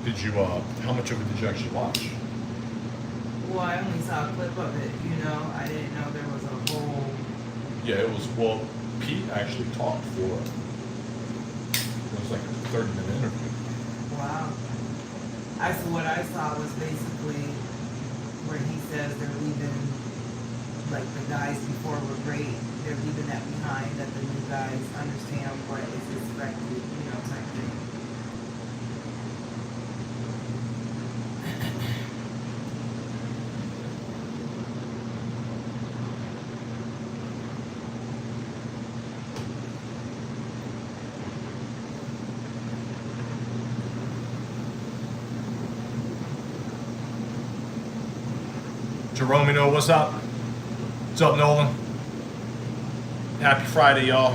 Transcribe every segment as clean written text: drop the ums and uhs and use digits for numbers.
Did you, how much of it did you actually watch? Well, I only saw a clip of it, you know. I didn't know there was a whole... Yeah, it was, well, Pete actually talked for, it was like a 30-minute interview. Wow. What I saw was basically where he says they're leaving, like the guys before were great, they're leaving that behind, that the new guys understand what is expected, you know, type thing. Jeromino, what's up? What's up, Nolan? Happy Friday, y'all.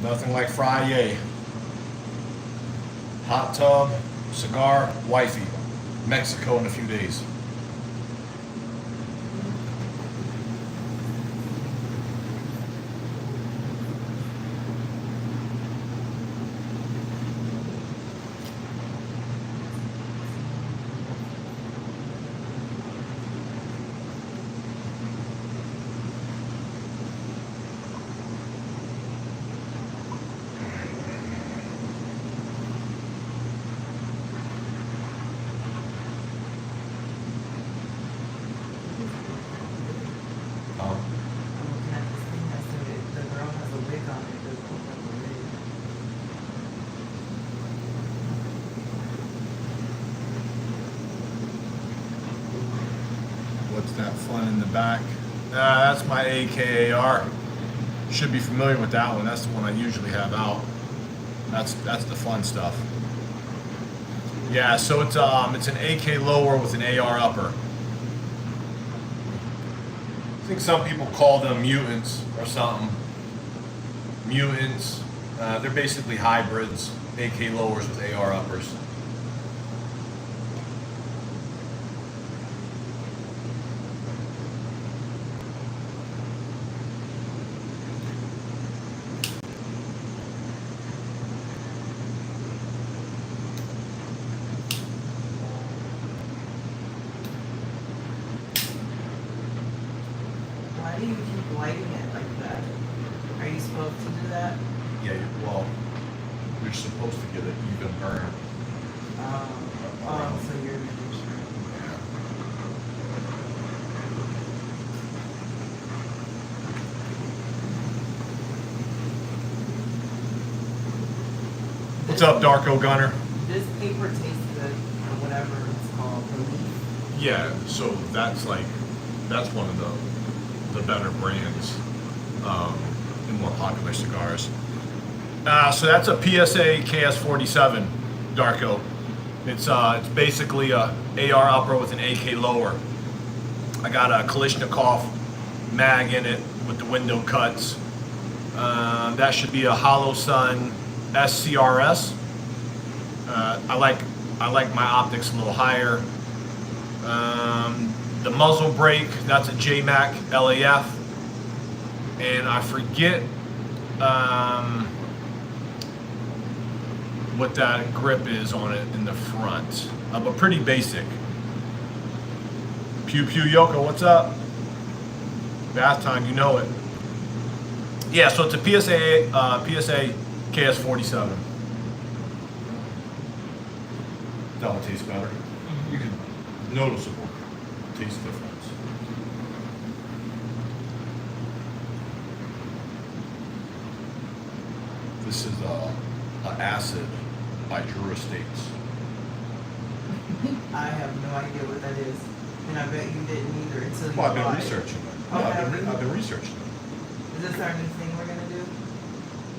Nothing like Friday. Hot tub, cigar, wifey. Mexico in a few days. What's that fun in the back? That's my AKAR. Should be familiar with that one. That's the one I usually have out. That's the fun stuff. Yeah, so it's an AK lower with an AR upper. I think some people call them mutants or something. Mutants. They're basically hybrids. AK lowers with AR uppers. Why do you keep lighting it like that? Are you supposed to do that? Yeah, well, you're supposed to get an even burn. Oh, so you're making sure. What's up, Darko Gunner? This paper tastes good, or whatever it's called, the leaf. Yeah, so that's one of the better brands and more popular cigars. So that's a PSA KS47, Darko. It's basically a AR upper with an AK lower. I got a Kalashnikov mag in it with the window cuts. That should be a Hollow Sun SCRS. I like my optics a little higher. The muzzle brake, that's a JMac LAF. And I forget what that grip is on it in the front, but pretty basic. Pew Pew Yoko, what's up? Bath time, you know it. Yeah, so it's a PSA KS47. That one tastes better. You can noticeable taste difference. This is a acid by Drew Estates. I have no idea what that is, and I bet you didn't either until you Well, I've bought been it. researching it. Oh, Yeah, have you? I've been researching it. Is this our new thing we're gonna do?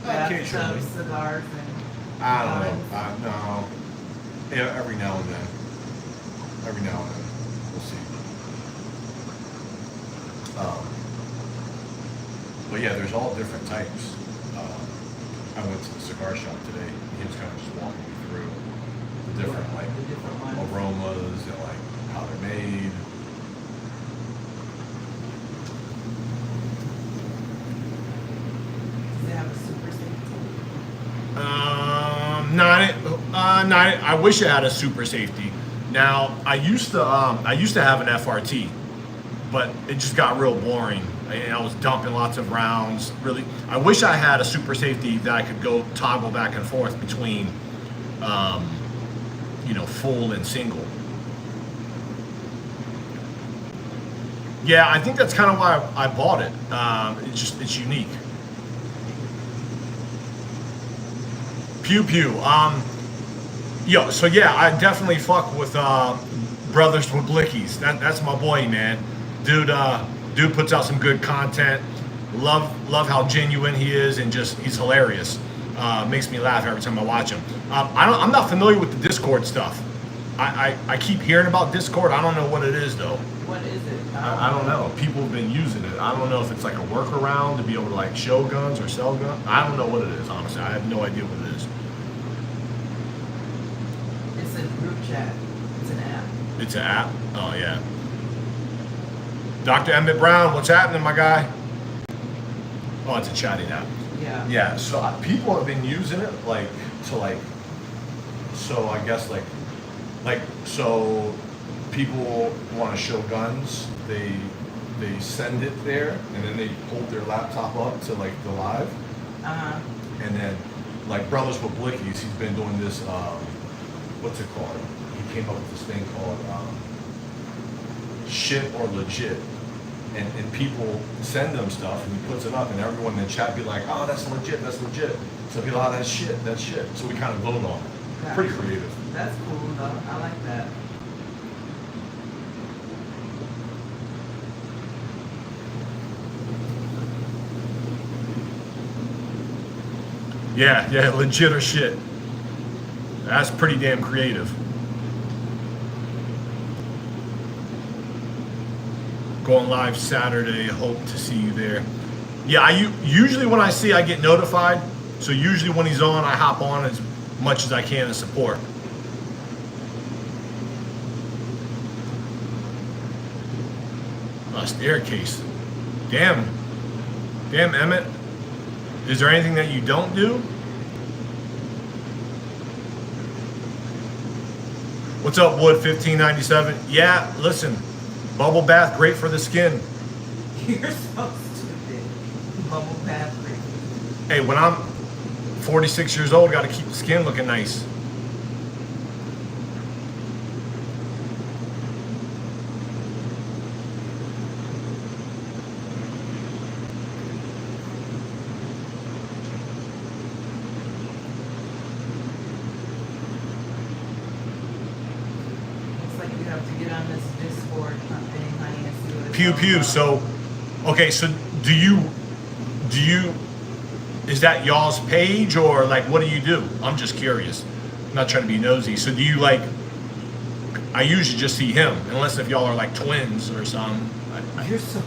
Occasionally. Bathtub, cigars, and I don't wines? know. No. Yeah, every now and then. Every now and then. We'll see. But yeah, there's all different types. I went to the cigar shop today. He was kind of just walking me through the different The different ones. aromas and how they're made. Does it have a super stick? No, No, I wish I had a super safety. Now I used to have an FRT, but it just got real boring. And I was dumping lots of rounds. Really, I wish I had a super safety that I could go toggle back and forth between, full and single. Yeah, I think that's kind of why I bought it. It's unique. Pew pew. So yeah, I definitely fuck with Brothers with Blickies. That's my boy, man. Dude puts out some good content. Love how genuine he is, and just he's hilarious. Makes me laugh every time I watch him. I'm not familiar with the Discord stuff. I keep hearing about Discord. I don't know what it is though. What is it? I don't know. People have been using it. I don't know if it's like a workaround to be able to like show guns or sell guns. I don't know what it is, honestly. I have no idea what it is. It's a group chat. It's an app. It's an app? Oh, yeah. Dr. Emmett Brown, what's happening, my guy? Oh, it's a chatting app. Yeah. Yeah, so people have been using it, so I guess, so people want to show guns, they send it there, and then they hold their laptop up to, like, the live. Uh-huh. And then, like, Brothers with Blickies, he's been doing this, what's it called? He came up with this thing called Shit or Legit. And people send them stuff, and he puts it up, and everyone in the chat be like, oh, that's legit, that's legit. So people, oh, that's shit. So we kind of vote on it. Yeah. Pretty creative. That's cool, though. I like that. Yeah, legit or shit. That's pretty damn creative. Going live Saturday. Hope to see you there. Yeah, usually when I get notified. So usually when he's on, I hop on as much as I can to support. A staircase. Damn, Emmett. Is there anything that you don't do? What's up, Wood 1597? Yeah, listen. Bubble bath, great for the skin. You're so stupid. Bubble bath. Hey, when I'm 46 years old, got to keep the skin looking nice. Looks like you have to get on this Discord thing, honey, and see what it's Pew all pew. about. So, okay, so do you? Is that y'all's page, or like what do you do? I'm just curious. I'm not trying to be nosy. So do you like? I usually just see him, unless if y'all are like twins or something. You're so.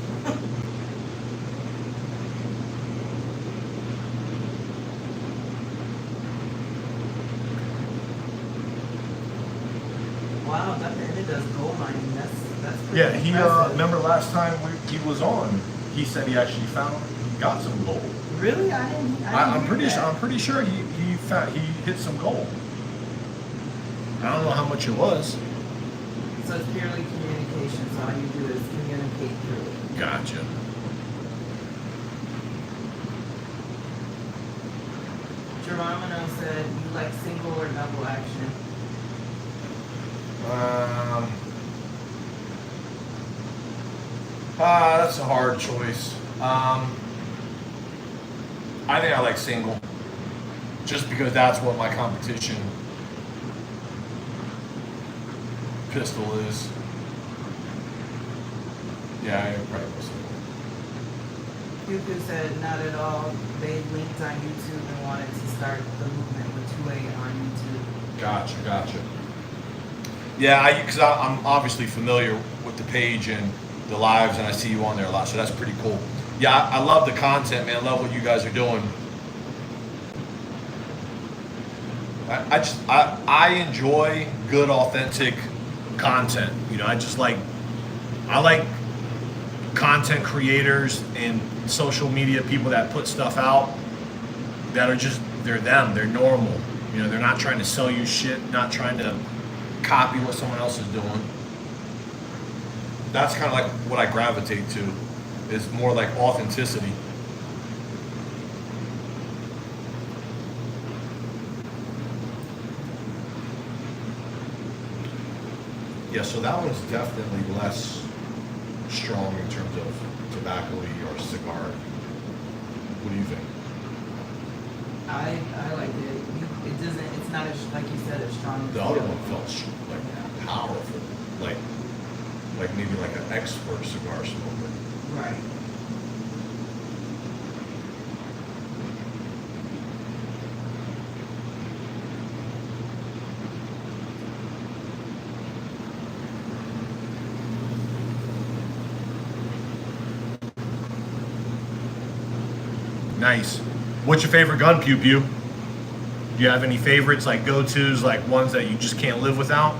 Wow, it does gold mining. That's pretty Yeah, he impressive. remember last time he was on. He said he actually got some gold. Really? I didn't I'm hear that. pretty sure he hit some gold. I don't know how much it was. So it's purely communication. So all you do is communicate through it. Gotcha. Geronimo said you like single or double action. That's a hard choice. I think I like single, just because that's what my competition pistol is. Yeah, I probably go single. Cuckoo said not at all. They linked on YouTube and wanted to start the movement with 2A on YouTube. Gotcha. Yeah, because I'm obviously familiar with the page and the lives, and I see you on there a lot, so that's pretty cool. Yeah, I love the content, man. I love what you guys are doing. I enjoy good, authentic content. I like content creators and social media people that put stuff out that are they're them, they're normal. You know, they're not trying to sell you shit, not trying to copy what someone else is doing. That's kind of like what I gravitate to, is more like authenticity. Yeah, so that one's definitely less strong in terms of tobacco-y or cigar. What do you think? I like it. It doesn't. It's not as, like you said, as strong. As The other one felt like powerful, like maybe like an expert cigar smoker. Right. Nice. What's your favorite gun, Pew Pew? Do you have any favorites, like go-tos, like ones that you just can't live without?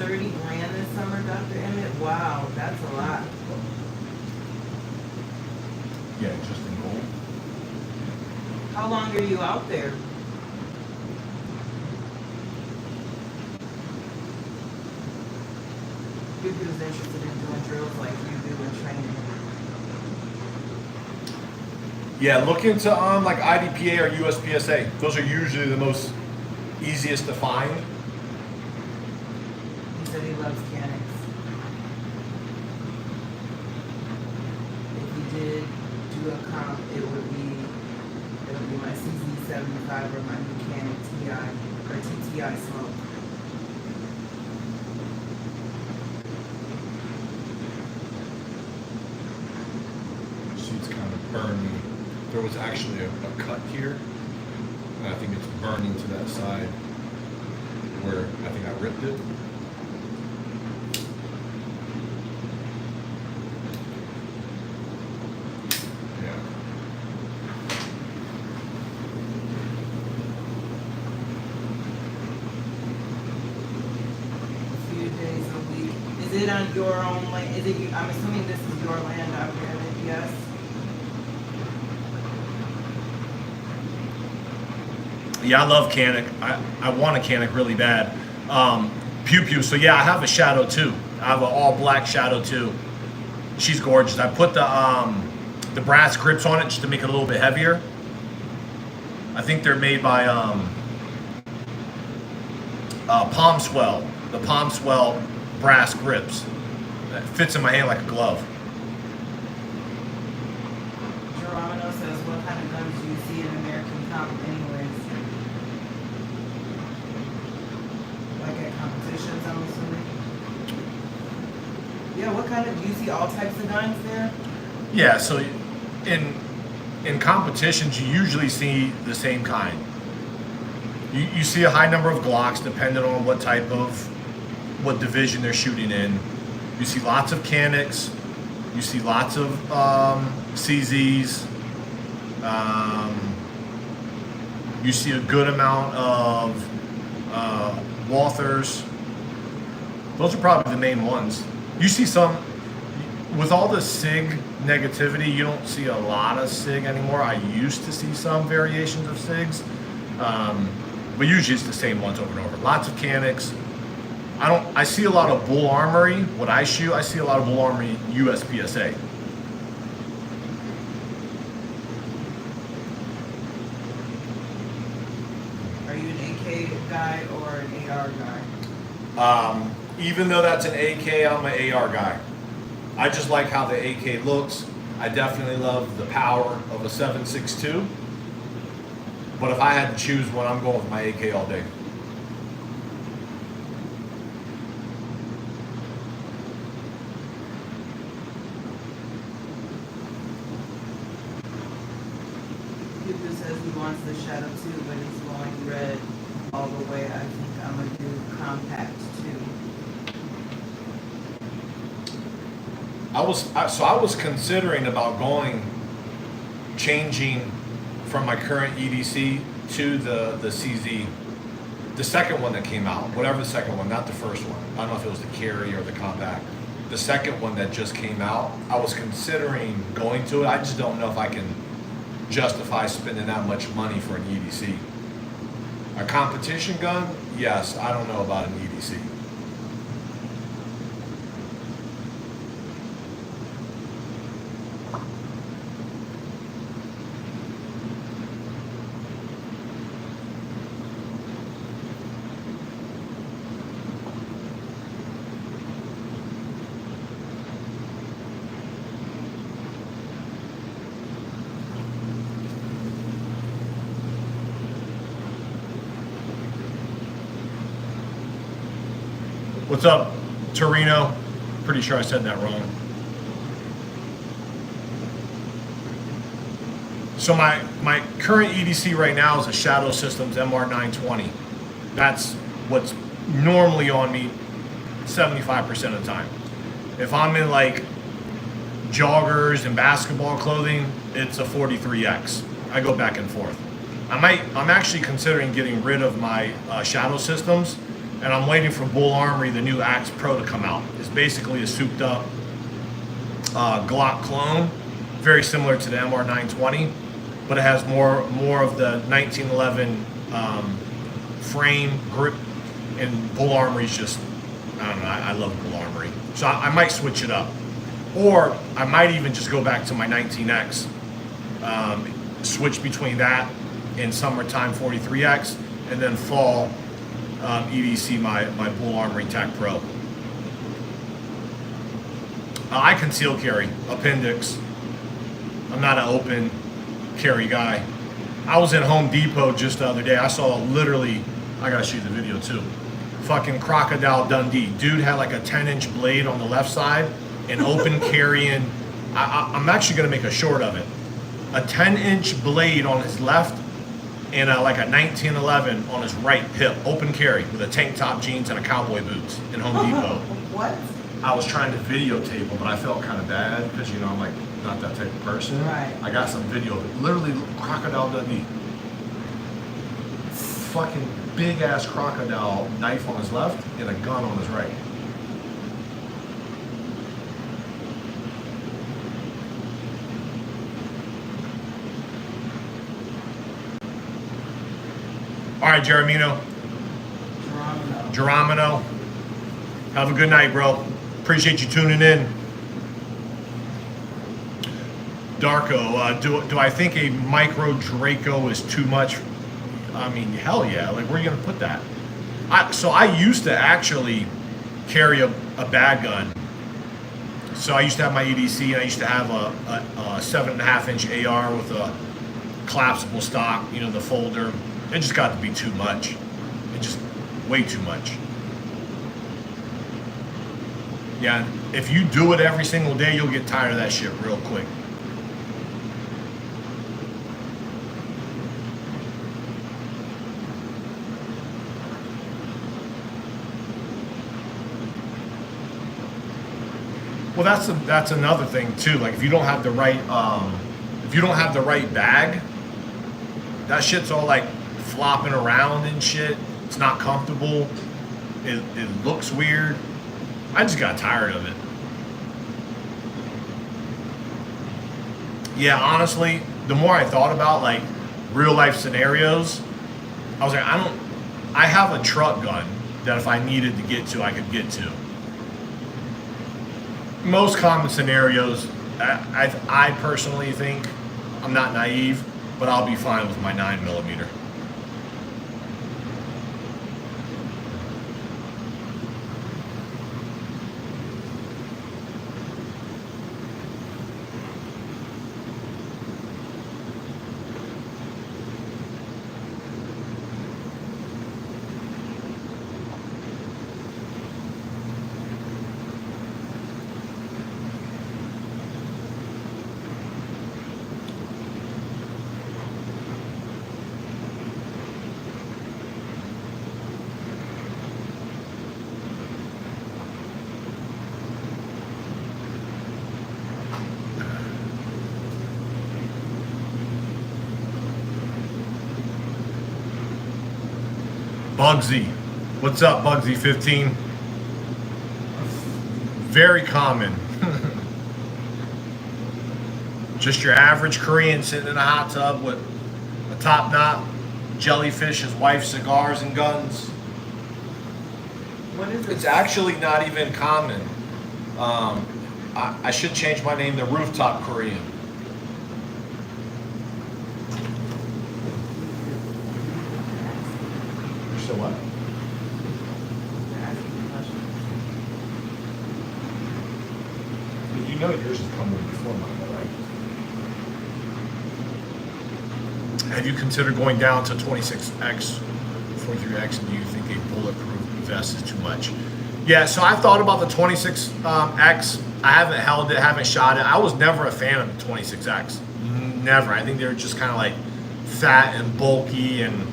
$30,000 this summer, Dr. Emmett. Wow, that's a lot. Yeah, just in gold. How long are you out there? Who's interested in doing drills like you do and training? Yeah, look into like IDPA or USPSA. Those are usually the most easiest to find. He said he loves Canics. If he did do a comp, it would be my CZ75 or my new Canic TI or TTI smoke. See, it's kind of burning. There was actually a cut here, and I think it's burning to that side where I think I ripped it. Yeah. A few days a week. Is it on your own land? Is it? I'm assuming this is your land out there. Yes. Yeah, I love Canic. I want a Canic really bad. Pew Pew. So yeah, I have a Shadow too. I have an all black Shadow too. She's gorgeous. I put the brass grips on it just to make it a little bit heavier. I think they're made by Palm Swell. The Palm Swell brass grips. That fits in my hand like a glove. Geronimo says, what kind of guns do you see in American comp anyways? Like at competitions, I'm assuming? Yeah, what kind of, do you see all types of guns there? Yeah, so in competitions, you usually see the same kind. You see a high number of Glocks, depending on what division they're shooting in. You see lots of Canics. You see lots of CZs. You see a good amount of Walthers. Those are probably the main ones. You see some, with all the SIG negativity, you don't see a lot of SIG anymore. I used to see some variations of SIGs, but usually it's the same ones over and over. Lots of Canics. I see a lot of Bull Armory. What I shoot, I see a lot of Bull Armory USPSA. Are you an AK guy or an AR guy? Even though that's an AK, I'm an AR guy. I just like how the AK looks. I definitely love the power of a 7.62. But if I had to choose one, I'm going with my AK all day. People says he wants the Shadow too, but he's going red all the way. I think I'm gonna do compact too. I was considering about changing from my current EDC to the CZ, the second one that came out, whatever the second one, not the first one. I don't know if it was the Carry or the Compact. The second one that just came out, I was considering going to it. I just don't know if I can justify spending that much money for an EDC. A competition gun, yes. I don't know about an EDC. What's up, Torino? Pretty sure I said that wrong. So my current EDC right now is a Shadow Systems MR920. That's what's normally on me 75% of the time. If I'm in like joggers and basketball clothing, it's a 43X. I go back and forth. I'm actually considering getting rid of my Shadow Systems, and I'm waiting for Bull Armory, the new Axe Pro, to come out. It's basically a souped up Glock clone, very similar to the MR920, but it has more of the 1911 frame grip, and Bull Armory's just, I don't know, I love Bull Armory. So I might switch it up. Or I might even just go back to my 19X, switch between that and summertime 43X, and then fall EDC my Bull Armory Tech Pro. I conceal carry, appendix. I'm not an open carry guy. I was at Home Depot just the other day. I saw literally, I gotta show you the video too, fucking Crocodile Dundee. Dude had like a 10-inch blade on the left side and open carrying. I'm actually gonna make a short of it. A 10-inch blade on his left and like a 1911 on his right hip, open carry with a tank top, jeans, and a cowboy boots in Home Depot. What? I was trying to videotape him, but I felt kind of bad because, you know, I'm like not that type of person. Right. I got some video of it. Literally, Crocodile Dundee. Fucking big ass crocodile, knife on his left and a gun on his right. All right, Jeremino. Geronimo. Have a good night, bro. Appreciate you tuning in. Darko, do I think a micro Draco is too much? I mean, hell yeah. Like, where are you going to put that? So I used to actually carry a bag gun. So I used to have my EDC, and I used to have a 7.5-inch AR with a collapsible stock, you know, the folder. It just got to be too much. It just way too much. Yeah, if you do it every single day, you'll get tired of that shit real quick. Well, that's another thing too. Like, if you don't have the right bag, that shit's all like flopping around and shit. It's not comfortable. It looks weird. I just got tired of it. Yeah, honestly, the more I thought about like real life scenarios, I was like, I have a truck gun that if I needed to get to, I could get to. Most common scenarios, I personally think, I'm not naive, but I'll be fine with my 9mm. Bugsy. What's up, Bugsy 15? Very common. Just your average Korean sitting in a hot tub with a top knot, jellyfish, his wife, cigars, and guns. What is it? It's actually not even common. I should change my name to Rooftop Korean. So what? You know yours is coming before mine, right? Have you considered going down to 26X, 43X, and do you think a bulletproof vest is too much? Yeah, so I thought about the 26X. I haven't held it, haven't shot it. I was never a fan of the 26X. Never. I think they're just kind of like fat and bulky, and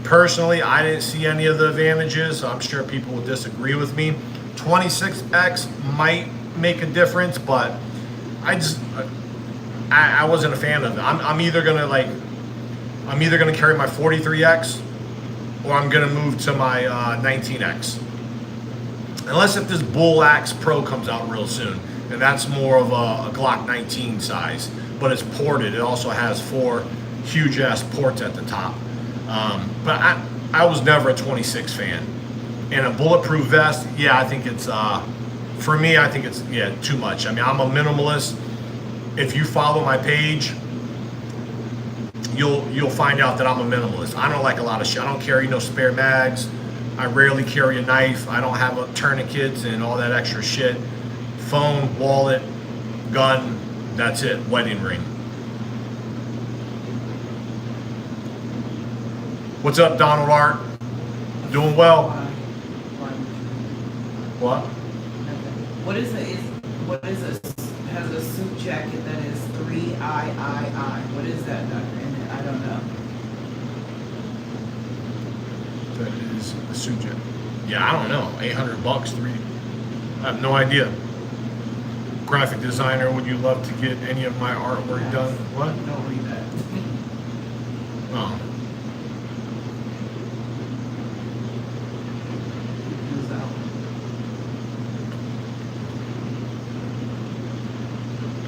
personally, I didn't see any of the advantages. I'm sure people will disagree with me. 26X might make a difference, but I wasn't a fan of it. I'm either gonna carry my 43X, or I'm gonna move to my 19X. Unless if this Bull Axe Pro comes out real soon, and that's more of a Glock 19 size, but it's ported. It also has 4 huge ass ports at the top. But I was never a 26 fan. And a bulletproof vest, yeah, I think it's for me, I think it's too much. I mean, I'm a minimalist. If you follow my page, you'll find out that I'm a minimalist. I don't like a lot of shit. I don't carry no spare mags. I rarely carry a knife. I don't have tourniquets and all that extra shit. Phone, wallet, gun, that's it. Wedding ring. What's up, Donald Art? Doing well. What? What is it? Has a suit jacket that is 3III. What is that, Dr. Emmett? I don't know. That is a suit jacket. Yeah, I don't know. $800, 3. I have no idea. Graphic designer, would you love to get any of my artwork done? What? Don't read that. Oh.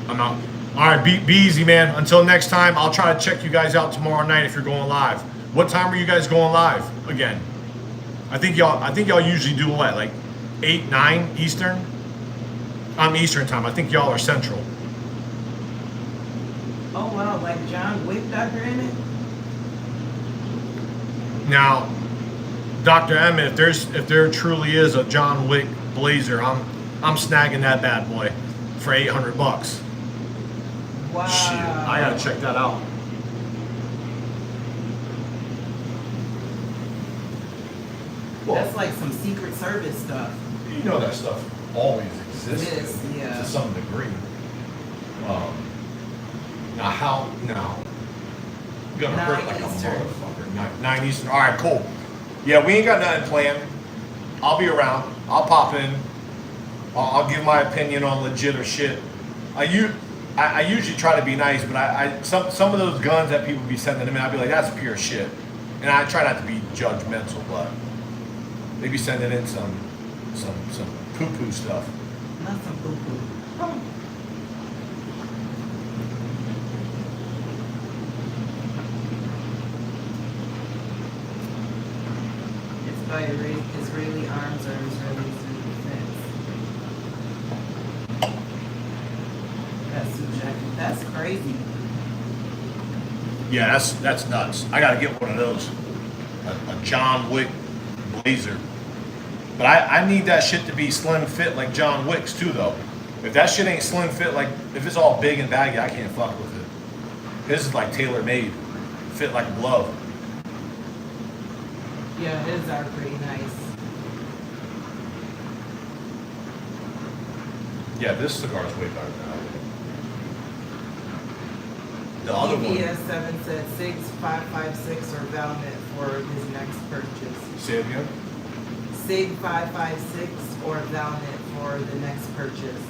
I'm out. All right, be easy, man. Until next time, I'll try to check you guys out tomorrow night if you're going live. What time are you guys going live again? I think y'all usually do what, like 8, 9 Eastern? I'm Eastern time. I think y'all are Central. Oh wow, like John Wick, Dr. Emmett? Now, Dr. Emmett, if there truly is a John Wick blazer, I'm snagging that bad boy for $800. Wow. Shit, I gotta check that out. That's like some Secret Service stuff. You know that stuff always existed Yeah. to some degree. Now, gonna hurt like a motherfucker. 9 Eastern. All right, cool. Yeah, we ain't got nothing planned. I'll be around. I'll pop in. I'll give my opinion on legit or shit. I usually try to be nice, but some of those guns that people be sending to me, I'd be like, that's pure shit. And I try not to be judgmental, but they be sending in some poo-poo stuff. Not some poo-poo. It's by Israeli arms or Israeli defense. That's crazy. Yeah, that's nuts. I gotta get one of those. A John Wick blazer. But I need that shit to be slim fit like John Wick's too, though. If that shit ain't slim fit, like if it's all big and baggy, I can't fuck with it. This is like tailor made, fit like a glove. Yeah, his are pretty nice. Yeah, this cigar is way better than that. The other one. EBS7 said 6556 or Valmet for his next purchase. Say it again. SIG 556 or Valmet for the next purchase.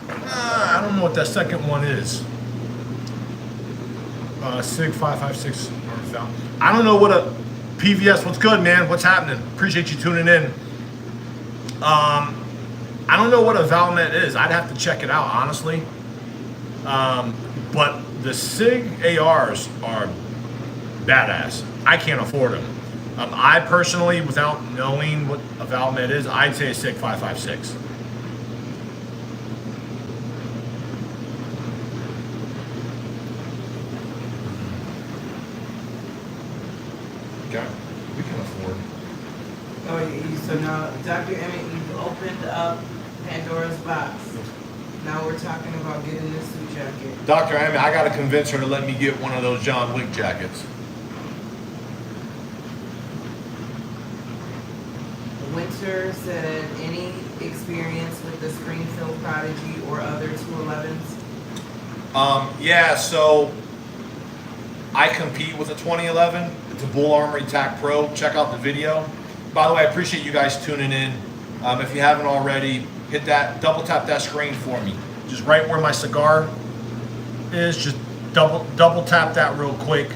I don't know what that second one is. SIG 556 or Valmet. I don't know what PVS, what's good, man? What's happening? Appreciate you tuning in. I don't know what a Valmet is. I'd have to check it out, honestly. But the SIG ARs are badass. I can't afford them. I personally, without knowing what a Valmet is, I'd say a SIG 5.56. Okay, we can afford. Oh, so now, Dr. Emmett, you've opened up Pandora's box. Now we're talking about getting this suit jacket. Dr. Emmett, I gotta convince her to let me get one of those John Wick jackets. Winter said, any experience with the Springfield Prodigy or other 211s? Yeah, so I compete with a 2011. It's a Bull Armory TAC Pro. Check out the video. By the way, I appreciate you guys tuning in. If you haven't already, hit that, double tap that screen for me. Just right where my cigar is, just double tap that real quick.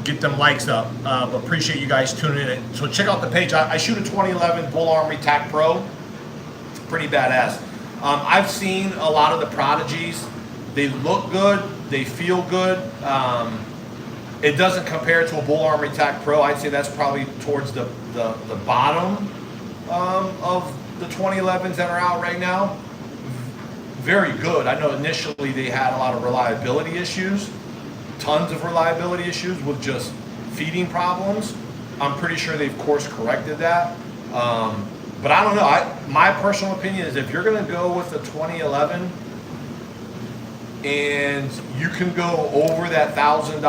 Get them likes up. But appreciate you guys tuning in. So check out the page. I shoot a 2011 Bull Armory TAC Pro. It's pretty badass. I've seen a lot of the Prodigies. They look good. They feel good. It doesn't compare to a Bull Armory TAC Pro. I'd say that's probably towards the bottom of the 2011s that are out right now. Very good. I know initially they had a lot of reliability issues. Tons of reliability issues with just feeding problems. I'm pretty sure they've course corrected that. But I don't know. My personal opinion is if you're going to go with the 2011 and you can go over that $1,000,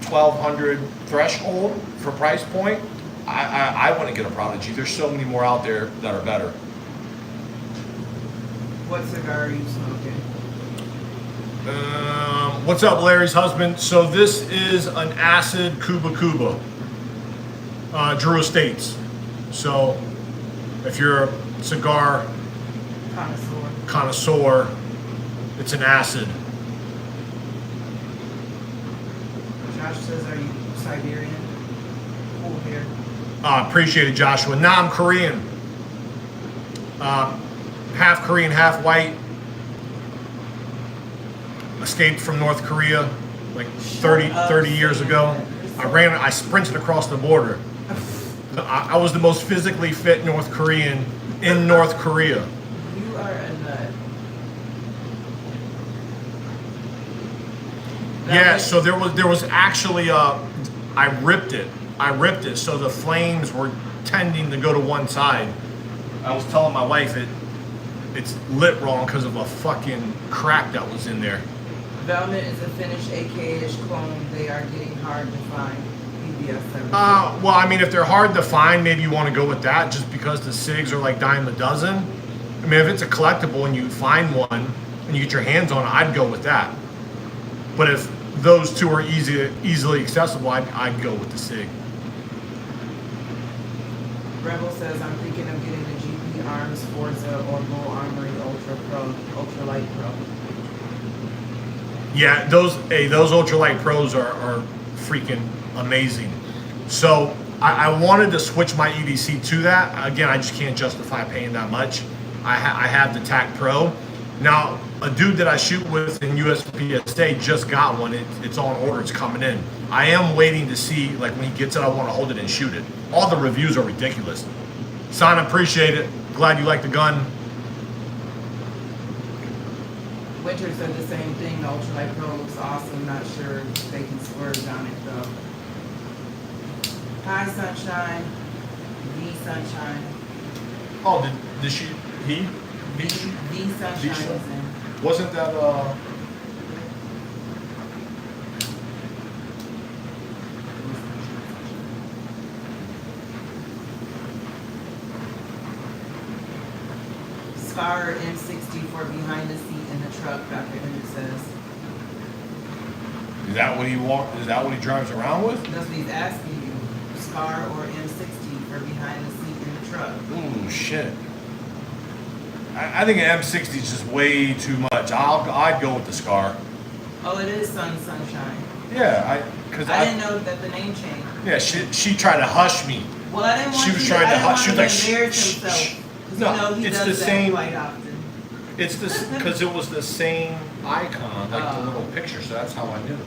$1,200 threshold for price point, I want to get a Prodigy. There's so many more out there that are better. What cigar are you smoking? What's up, Larry's husband? So this is an acid Cuba, Drew Estates. So if you're a cigar connoisseur, it's an acid. Josh says, are you Siberian? Cool hair. Appreciate it, Joshua. Nah, I'm Korean. Half Korean, half white. Escaped from North Korea like 30 years ago. I sprinted across the border. I was the most physically fit North Korean in North Korea. You are a nut. Yeah, so there was actually I ripped it so the flames were tending to go to one side. I was telling my wife it's lit wrong because of a fucking crack that was in there. Velvet is a finished AK-ish clone. They are getting hard to find. PBS 7. Well, I mean, if they're hard to find, maybe you want to go with that just because the SIGs are like dime a dozen. I mean, if it's a collectible and you find one and you get your hands on it, I'd go with that. But if those two are easily accessible, I'd go with the SIG. Rebel says, I'm thinking of getting the GP Arms Forza or Bull Armory Ultra Light Pro. Yeah, those ultralight pros are freaking amazing. So I wanted to switch my EDC to that. Again, I just can't justify paying that much. I have the TAC Pro. Now, a dude that I shoot with in USPSA just got one. It's on order. It's coming in. I am waiting to see, like when he gets it, I want to hold it and shoot it. All the reviews are ridiculous. Son, appreciate it. Glad you like the gun. Winter said the same thing. The Ultralight Pro looks awesome. Not sure if they can splurge on it though. Hi, Sunshine. The Sunshine. Oh, did she? He? The Sunshine is in. Wasn't that Scar M60 for behind the seat in the truck, Dr. Emmett says. Is that what he drives around with? That's what he's asking you. Scar or M60 for behind the seat in the truck. Ooh, shit. I think an M60 is just way too much. I'd go with the Scar. Oh, it is Sunshine. Yeah, because I didn't know that the name changed. Yeah, she tried to hush me. Well, I didn't want She was you trying to I hush. She didn't was want like, him to shh, embarrass himself. shh. 'Cause No, you know he it's does the that same. quite often. It's this because it was the same icon, like the Oh. little picture. So that's how I knew.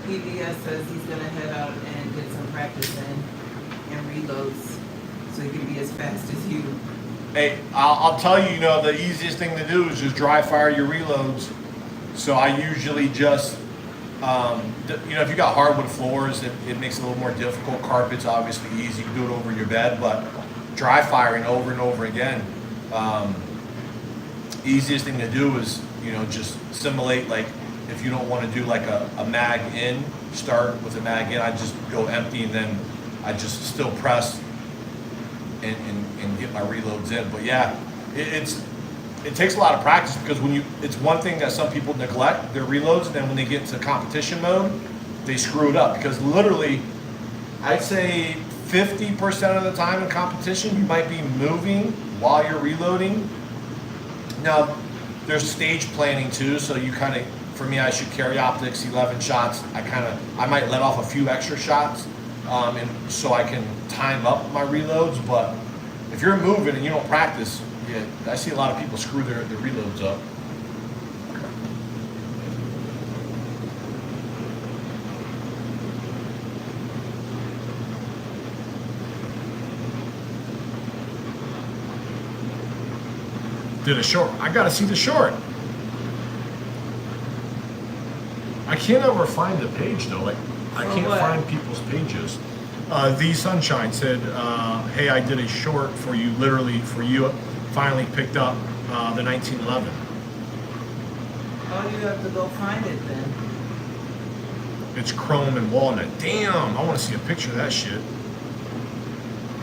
PBS says he's gonna head out and get some practice in and reloads, so he can be as fast as you. Hey, I'll tell you, the easiest thing to do is just dry fire your reloads. So I usually just, if you got hardwood floors, it makes it a little more difficult. Carpet's obviously easy, you can do it over your bed, but dry firing over and over again, easiest thing to do is, just simulate, like, if you don't want to do like a mag in, start with a mag in, I just go empty and then I just still press and get my reloads in. But yeah, it takes a lot of practice because it's one thing that some people neglect their reloads, and then when they get into competition mode, they screw it up because literally, I'd say 50% of the time in competition, you might be moving while you're reloading. Now, there's stage planning too, so you kind of, for me, I shoot carry optics, 11 shots. I might let off a few extra shots, and so I can time up my reloads. But if you're moving and you don't practice, yeah, I see a lot of people screw their reloads up. Did a short. I gotta see the short. I can't ever find the page though. Like I can't find people's pages. The Sunshine said, "Hey, I did a short for you. Literally for you. Finally picked up the 1911." Oh, you have to go find it then. It's chrome and walnut. Damn, I want to see a picture of that shit.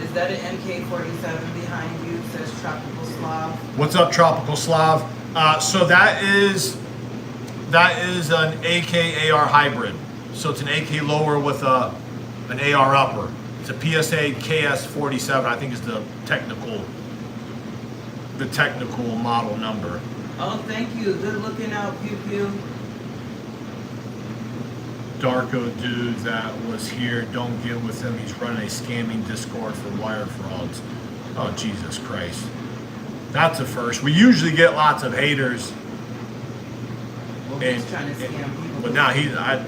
Is that an MK47 behind you? It says Tropical Slav. What's up, Tropical Slav? So that is an AK AR hybrid. So it's an AK lower with an AR upper. It's a PSA KS47. I think is the technical model number. Oh, thank you. Good looking out, pew pew. Darko dude that was here, don't get with him. He's running a scamming Discord for wire frauds. Oh, Jesus Christ. That's a first. We usually get lots of haters. Well, he's trying to scam people. But now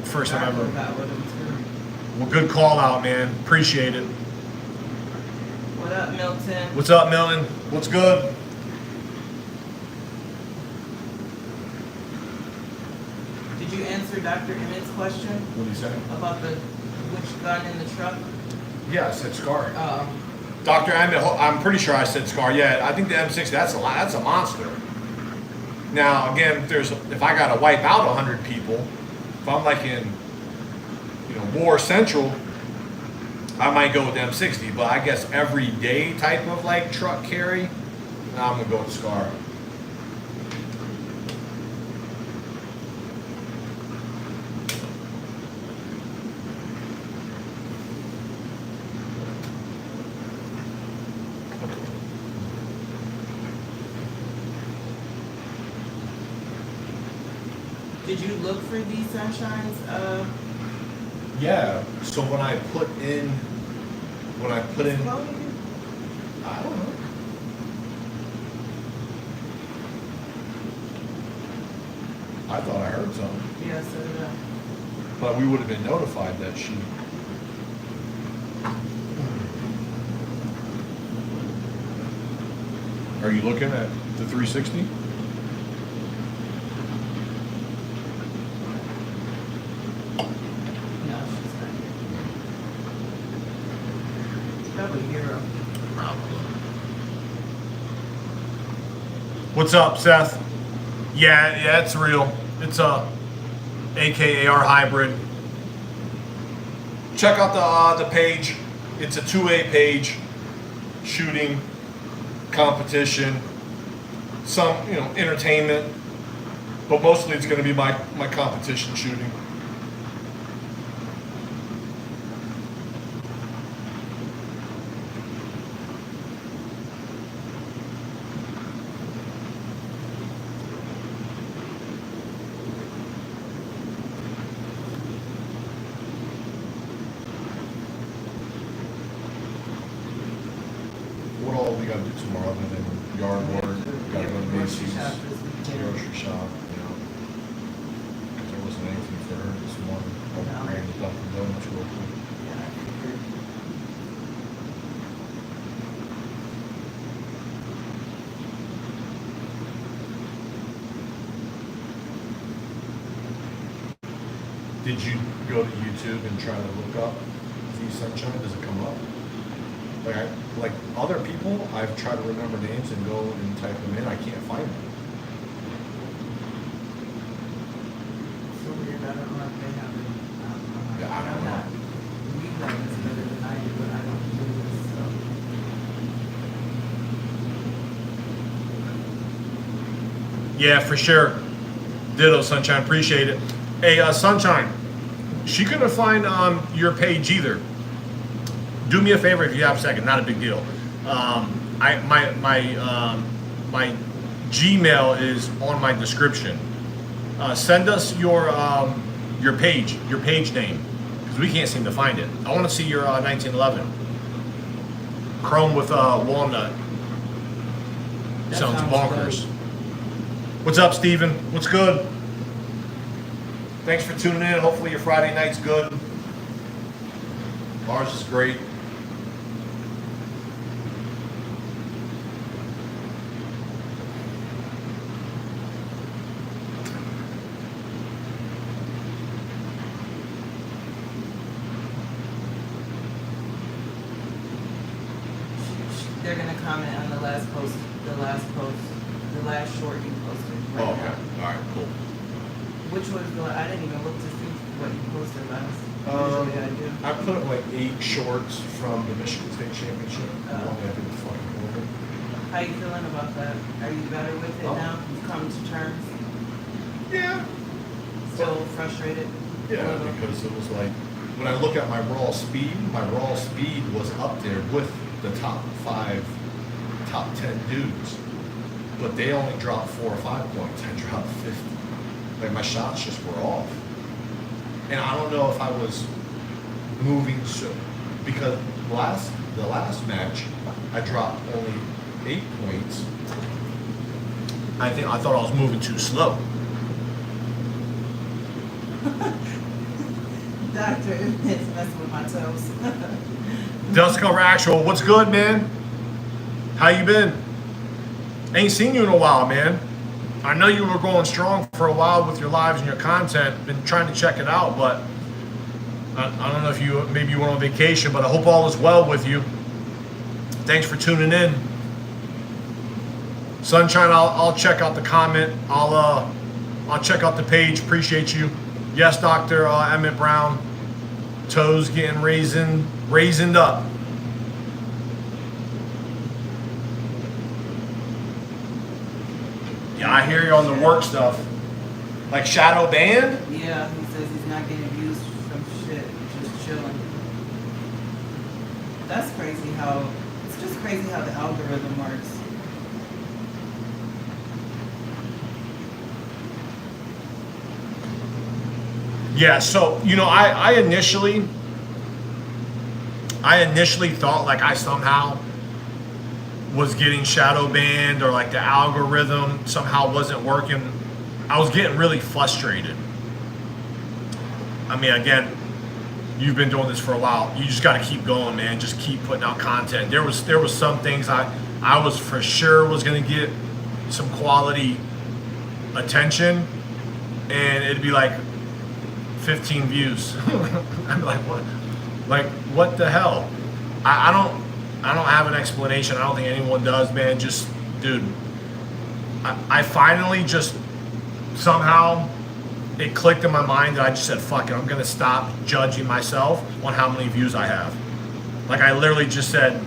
first time ever. Got with him too. Well, good call out, man. Appreciate it. What up, Milton? What's up, Milton? What's good? Did you answer Dr. Emmett's question What did he say? about which gun in the truck? Yeah, I said Scar. Oh. Dr. Emmett, I'm pretty sure I said Scar. Yeah, I think the M60, that's a monster. Now, again, if I got to wipe out 100 people, if I'm like in, War Central, I might go with the M60, but I guess everyday type of like truck carry, I'm gonna go with Scar. Did you look for these Sunshines? Yeah. So when I put in, Exploded? I don't know. I thought I heard something, Yeah, so did I. but we would have been notified that she. Are you looking at the 360? No, she's not here. It's probably Hero. What's up, Seth? Yeah, it's real. It's a AKAR hybrid. Check out the page. It's a 2A page. Shooting, competition, some entertainment, but mostly it's going to be my competition shooting. we gotta do tomorrow other than yard work? Gotta go to Grocery Macy's, shop this weekend. grocery shop, you know. 'Cause there wasn't anything for her this morning. I No. ran to Dunkin' Donuts real quick. Yeah, I figured. Did you go to YouTube and try to look up Z Sunshine? Does it come up? Like other people, I've tried to remember names and go and type them in. I can't find them. So weird, I don't know if they have it. Yeah, I don't know. You know this better than I do, but I don't do this, so. Yeah, for sure. Ditto, Sunshine. Appreciate it. Hey, Sunshine, she couldn't find your page either. Do me a favor if you have a second. Not a big deal. My Gmail is on my description. Send us your page name, because we can't seem to find it. I want to see your 1911 Chrome with walnut. That Sounds sounds bonkers. dope. What's up, Steven? What's good? Thanks for tuning in. Hopefully your Friday night's good. Ours is great. They're gonna comment on the last short you posted right Oh, okay. now. All right, cool. Which was I didn't even look to see what you posted last. Um, Usually I do. I put up like 8 shorts from the Michigan State Championship. Oh. One that I didn't fucking over. How you feeling about that? Are you better with it Oh. now? You've come to terms? Yeah. Still frustrated? Yeah, because it was like, when I look at my raw speed was up there with the top 10 dudes. But they only dropped 4 or 5 points. I dropped 50. Like my shots just were off. And I don't know if I was moving so, because the last match, I dropped only 8 points. I thought I was moving too slow. Doctor, it's messing with my toes. Dust Cover Actual, what's good, man? How you been? Ain't seen you in a while, man. I know you were going strong for a while with your lives and your content. Been trying to check it out, but I don't know if maybe you went on vacation, but I hope all is well with you. Thanks for tuning in. Sunshine, I'll check out the comment. I'll check out the page. Appreciate you. Yes, Dr. Emmett Brown. Toes getting raisined up. Yeah, I hear you on the work stuff. Like shadow banned? Yeah, he says he's not getting views from shit, just chilling. That's crazy it's just crazy how the algorithm works. Yeah, so I initially thought like I somehow was getting shadow banned, or like the algorithm somehow wasn't working. I was getting really frustrated. I mean, again, you've been doing this for a while. You just got to keep going, man. Just keep putting out content. There was some things I was for sure was going to get some quality attention, and it'd be like 15 views. I'm like, what? Like, what the hell? I don't have an explanation. I don't think anyone does, man. Just, dude, I finally just somehow it clicked in my mind that I just said, fuck it. I'm gonna stop judging myself on how many views I have. Like, I literally just said,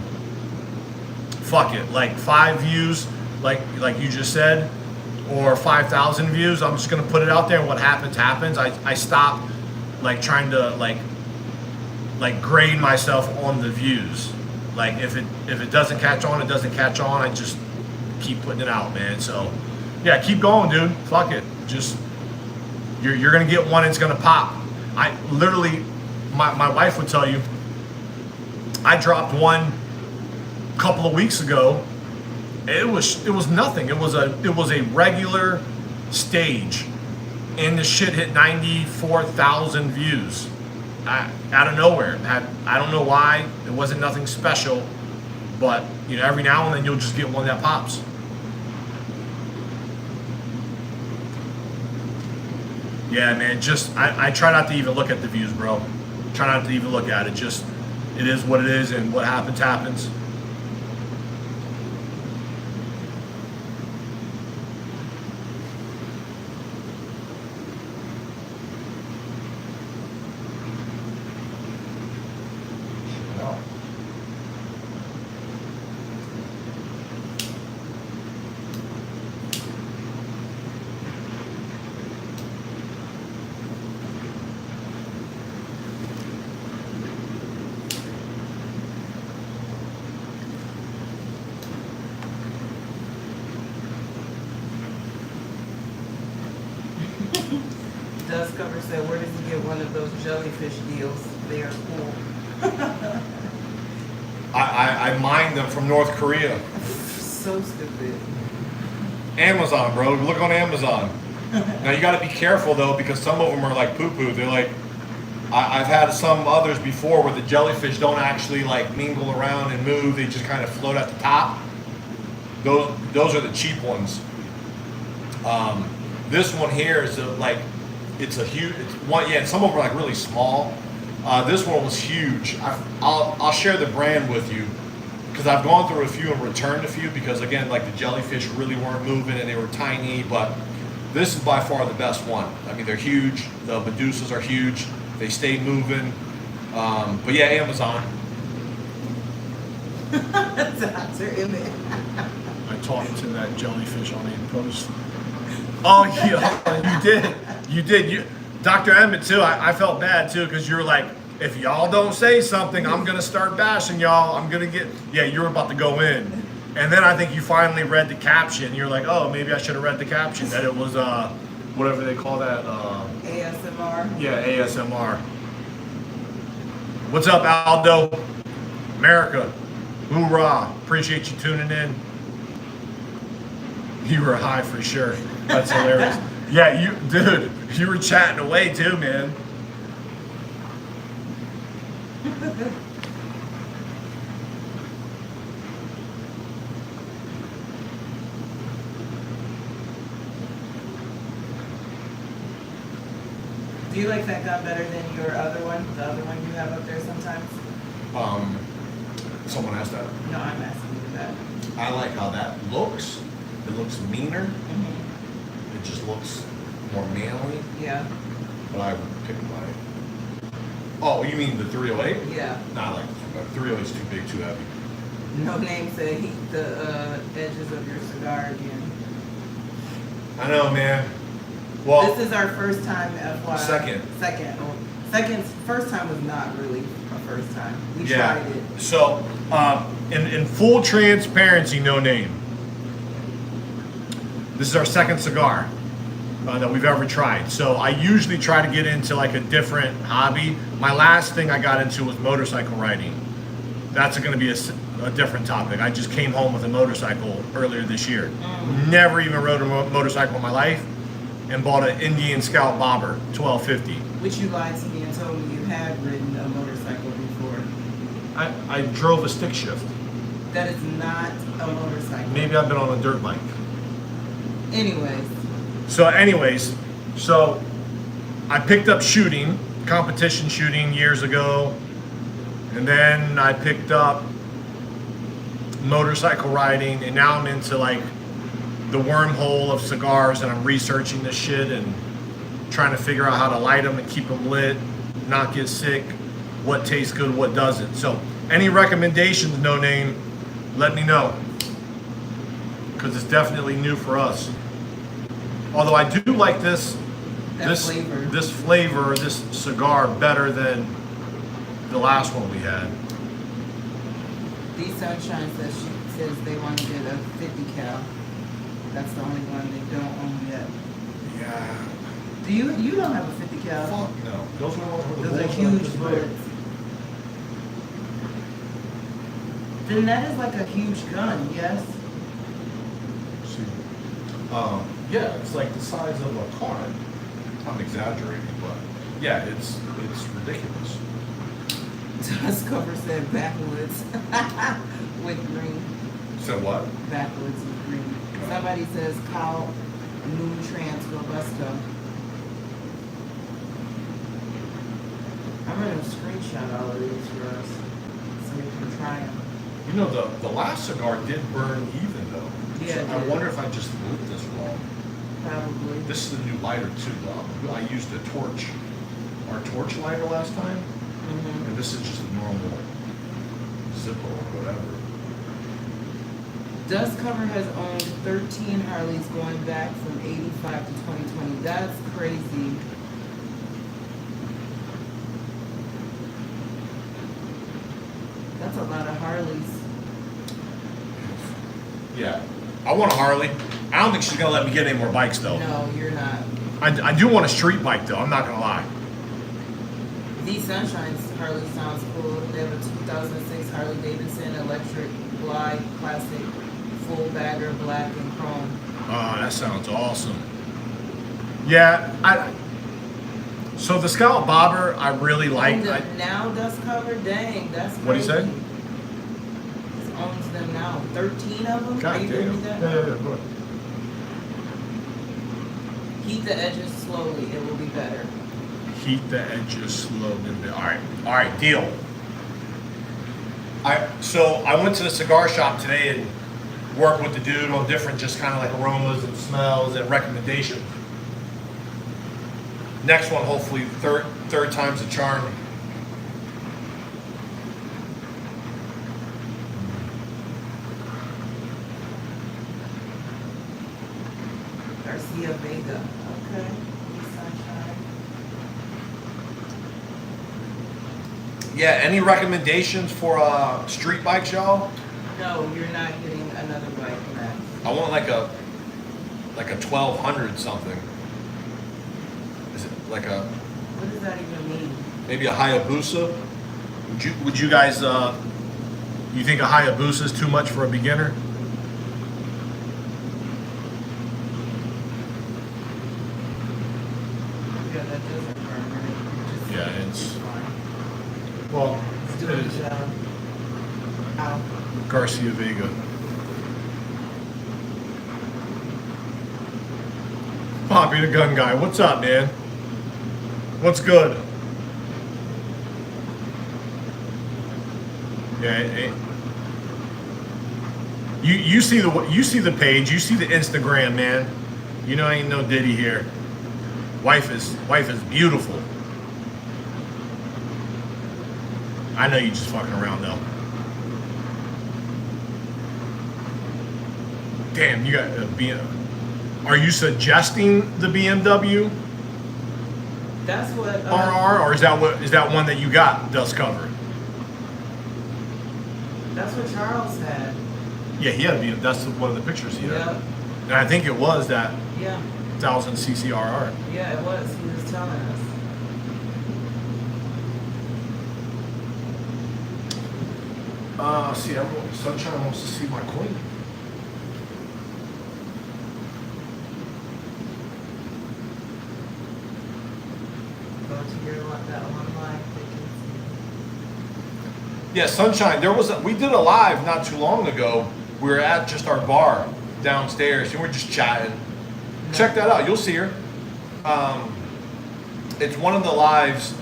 fuck it. Like 5 views, like you just said, or 5,000 views. I'm just gonna put it out there, and what happens happens. I stopped like trying to like grade myself on the views. Like if it doesn't catch on, it doesn't catch on. I just keep putting it out, man. So yeah, keep going, dude. Fuck it. Just you're gonna get one. It's gonna pop. I literally, my wife would tell you, I dropped one couple of weeks ago, it was nothing. It was a regular stage, and the shit hit 94,000 views out of nowhere. I don't know why. It wasn't nothing special, but you know, every now and then you'll just get one that pops. Yeah, man. Just I try not to even look at the views, bro. Try not to even look at it. Just it is what it is, and what happens happens. Dust Cover said, where does he get one of those jellyfish deals? They are cool. I mined them from North Korea. So stupid. Amazon, bro. Look on Amazon. Now you got to be careful though, because some of them are like poo-poo. They're like, I've had some others before where the jellyfish don't actually like mingle around and move. They just kind of float at the top. Those are the cheap ones. This one here is it's a huge. It's one. Yeah, some of them are like really small. This one was huge. I'll share the brand with you because I've gone through a few and returned a few because again, like the jellyfish really weren't moving and they were tiny. But this is by far the best one. I mean, they're huge. The Medusas are huge. They stay moving. But yeah, Amazon. That's her image. I talked to that jellyfish on a post. Oh yeah, you did. Dr. Emmett too. I felt bad too because you were like, if y'all don't say something, I'm gonna start bashing y'all. I'm gonna get. Yeah, you were about to go in, and then I think you finally read the caption. You're like, oh, maybe I should have read the caption that it was whatever they call that. ASMR. Yeah, ASMR. What's up, Aldo? America, hoorah! Appreciate you tuning in. You were high for sure. That's hilarious. Yeah, dude, you were chatting away too, man. Do you like that gun better than your other one? The other one you have up there sometimes? Someone asked that. No, I'm asking you that. I like how that looks. It looks meaner. Mm-hmm. It just looks more manly. Yeah. But I would pick my. Oh, you mean the 308? Yeah. Nah, I like the 308 is too big, too heavy. No name said heat the edges of your cigar again. I know, man. Well, This is our first time, FYI. Second. First time was not really a first time. We yeah. tried it. So, in full transparency, no name. This is our second cigar that we've ever tried. So I usually try to get into like a different hobby. My last thing I got into was motorcycle riding. That's going to be a different topic. I just came home with a motorcycle earlier this year. Never even rode a motorcycle in my life, and bought an Indian Scout Bobber 1250. Which you lied to me and told me you had ridden a motorcycle before. I drove a stick shift. That is not a motorcycle. Maybe I've been on a dirt bike. Anyways, So I picked up shooting, competition shooting years ago, and then I picked up motorcycle riding, and now I'm into like the wormhole of cigars, and I'm researching this shit and trying to figure out how to light them and keep them lit, not get sick, what tastes good, what doesn't. So any recommendations, no name, let me know, because it's definitely new for us. Although I do like this flavor, this cigar better than the last one we had. D Sunshine says they want to get a 50 cal. That's the only one they don't own yet. Yeah. Do you don't have a 50 cal? Fuck no. Those are the Those are bullets huge just bullets. Then that is like a huge gun, yes? See, yeah, it's like the size of a car. I'm exaggerating, but yeah, it's ridiculous. Dust cover said backwoods with green. So what? Backwoods with green. Somebody says cow moon trans robusto. I'm gonna screenshot all of these for us so we can try them. You know, the last cigar did burn even though. Yeah, So it I did. wonder if I just lit this wrong. Probably. This is a new lighter too. I used a torch, our torch lighter last time, Mm-hmm. and this is just a normal Zippo or whatever. Dust Cover has owned 13 Harleys going back from 85 to 2020. That's crazy. That's a lot of Harleys. Yeah, I want a Harley. I don't think she's gonna let me get any more bikes though. No, you're not. I do want a street bike though. I'm not gonna lie. The Sunshine's Harley sounds cool. They have a 2006 Harley Davidson Electric Glide Classic full bagger, black and chrome. Oh, that sounds awesome. Yeah, so the Scout Bobber, I really like. Owns them now, Dust Cover? Dang, that's crazy. What'd he say? He owns them now. 13 of them? God Are you damn. giving me that? Yeah, go ahead. Heat the edges slowly. It will be better. Heat the edges slowly. All right, deal. So I went to the cigar shop today and worked with the dude on different just kind of like aromas and smells and recommendations. Next one, hopefully third time's a charm. Garcia Vega. Okay. Sunshine. Yeah, any recommendations for street bikes, y'all? No, you're not getting another bike from that. I want like a 1200 something. Is it like a What does that even mean? maybe a Hayabusa? Would you guys you think a Hayabusa is too much for a beginner? Yeah, that doesn't burn, right? Yeah, it's fine. well, It's it doing is the job. Ow. Garcia Vega. Poppy the gun guy, what's up, man? What's good? Yeah, you see the page, you see the Instagram, man. You know, ain't no Diddy here. Wife is beautiful. I know you just fucking around though. Damn, you got a BMW. Are you suggesting the BMW That's what. RR, or is that one that you got dust covered? That's what Charles had. Yeah, he had a BMW. That's one of the pictures he had. Yep. And I think it was that Yeah. 1000cc RR. Yeah, it was. He was telling us. See, Sunshine wants to see my queen. Go to your that one line. Yeah, Sunshine. We did a live not too long ago. We were at just our bar downstairs, and we're just chatting. Check that out. You'll see her. It's one of the lives,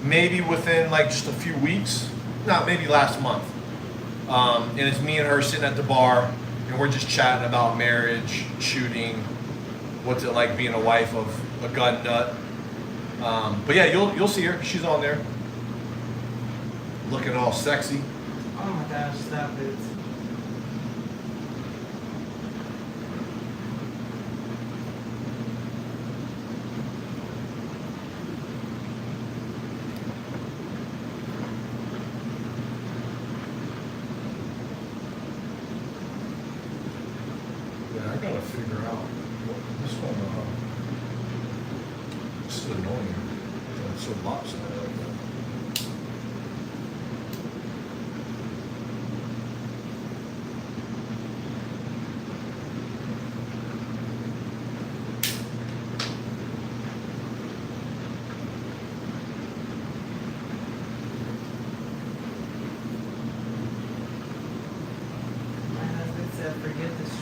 maybe within like just a few weeks. Not maybe last month. And it's me and her sitting at the bar, and we're just chatting about marriage, shooting, what's it like being a wife of a gun nut. But yeah, you'll see her. She's on there, looking all sexy. Oh my gosh, stop it. Yeah, I gotta figure out this one. This is annoying. It's so lopsided like that.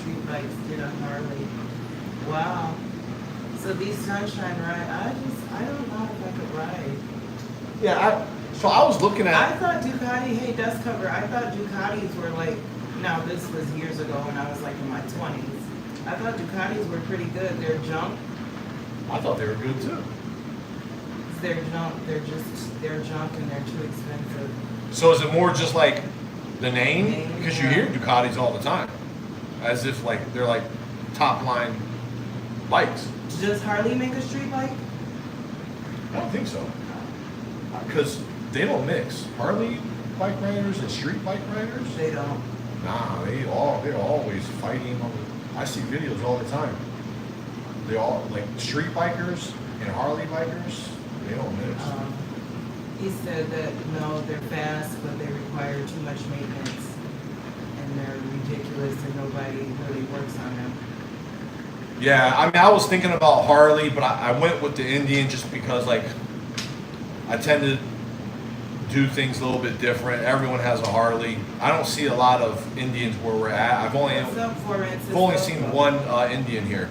street bikes did a Harley. Wow. So these Sunshine ride, I don't know if I could ride. Yeah, so I was looking I at. thought Ducati, hey, dust cover, I thought Ducatis were like, now this was years ago when I was like in my 20s. I thought Ducatis were pretty good. They're junk. I thought they were good too. They're junk. They're junk and they're too expensive. So is it more just like the name? Name, Because yeah. you hear Ducatis all the time, as if like they're like top line bikes. Does Harley make a street bike? I don't think so. Because they don't mix. Harley bike riders and street bike riders? They don't. Nah, they're always fighting on the, I see videos all the time. They all, like street bikers and Harley bikers, they don't mix. He said that no, they're fast, but they require too much maintenance, and they're ridiculous, and nobody really works on them. Yeah, I mean, I was thinking about Harley, but I went with the Indian just because, like, I tend to do things a little bit different. Everyone has a Harley. I don't see a lot of Indians where we're at. I've only What's up, Francis? seen one Indian here.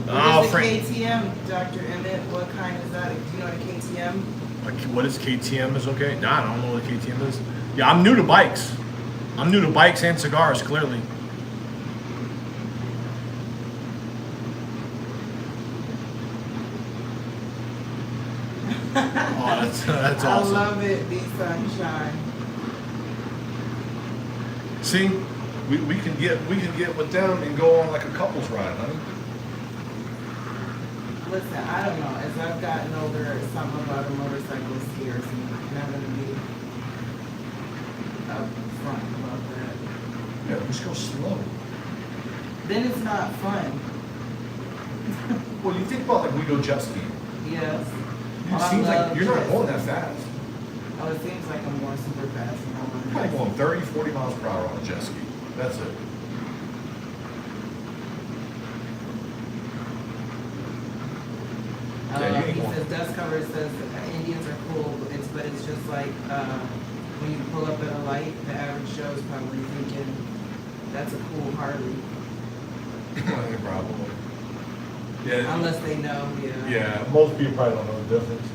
What is a KTM, Dr. Emmett? What kind is that? Do you know what a KTM? Like, what is KTM is okay? Nah, I don't know what KTM is. Yeah, I'm new to bikes. I'm new to bikes and cigars, clearly. Oh, that's awesome. I love it, the sunshine. See, we can get with them and go on like a couples ride, honey. Listen, I don't know. As I've gotten older, something about a motorcycle scares me, and I'm gonna be upfront about that. Yeah, just go slow. Then it's not fun. Well, you think about like we go jet skiing. Yes. It seems like you're not going that fast. Oh, it seems like I'm going super fast. You're probably going 30, 40 miles per hour on a jet ski. That's it. Yeah, you He ain't going. says dust cover says Indians are cool, but it's just like when you pull up at a light, the average Joe is probably thinking that's a cool Harley, Probably. Yeah. unless they know. Yeah. Yeah, most people probably don't know the difference.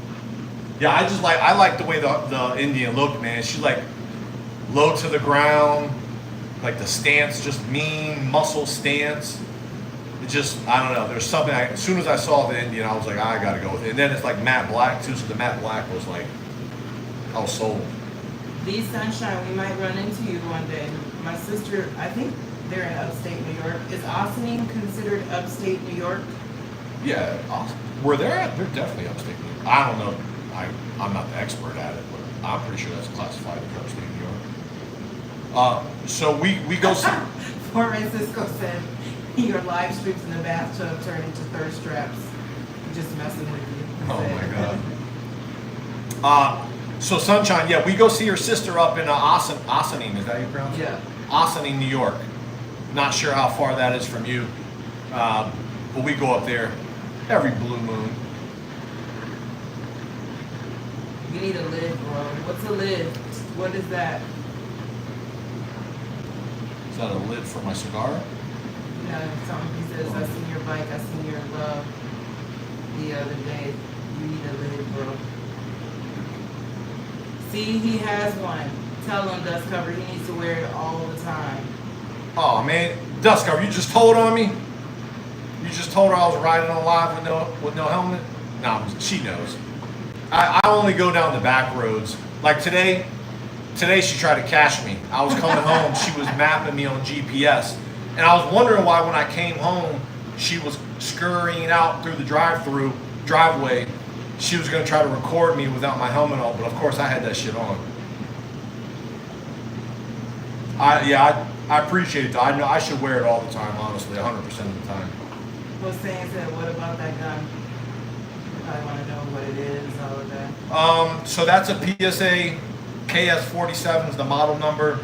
Yeah, I like the way the Indian looked, man. She's like low to the ground, like the stance, just mean muscle stance. It just, I don't know. There's something. As soon as I saw the Indian, I was like, I gotta go with it. And then it's like matte black too. So the matte black was like, I was sold. These sunshine, we might run into you one day. My sister, I think they're in upstate New York. Is Ossining considered upstate New York? Yeah, awesome. Where they're at, they're definitely upstate New York. I don't know. I'm not the expert at it, but I'm pretty sure that's classified as upstate New York. So we go see. Francisco said your live streams in the bathtub turn into thirst traps. Just messing with you. He Oh said. my God. So Sunshine, yeah, we go see her sister up in Ossining. Is that how you pronounce it? Yeah. Ossining, New York. Not sure how far that is from you, but we go up there every blue moon. You need a lid, bro. What's a lid? What is that? Is that a lid for my cigar? Yeah, something he says, I seen your bike, I seen your love the other day. You need a lid, bro. See, he has one. Tell him, dust cover, he needs to wear it all the time. Oh man, Dust Cover, you just told on me? You just told her I was riding on live with no helmet? No, she knows. I only go down the back roads. Like today she tried to catch me. I was coming home, she was mapping me on GPS. And I was wondering why when I came home, she was scurrying out through the driveway. She was gonna try to record me without my helmet on, but of course I had that shit on. I appreciate it though. I know I should wear it all the time, honestly, 100% of the time. Hossein said, what about that gun? I want to know what it is, all of that. So that's a PSA KS47 is the model number.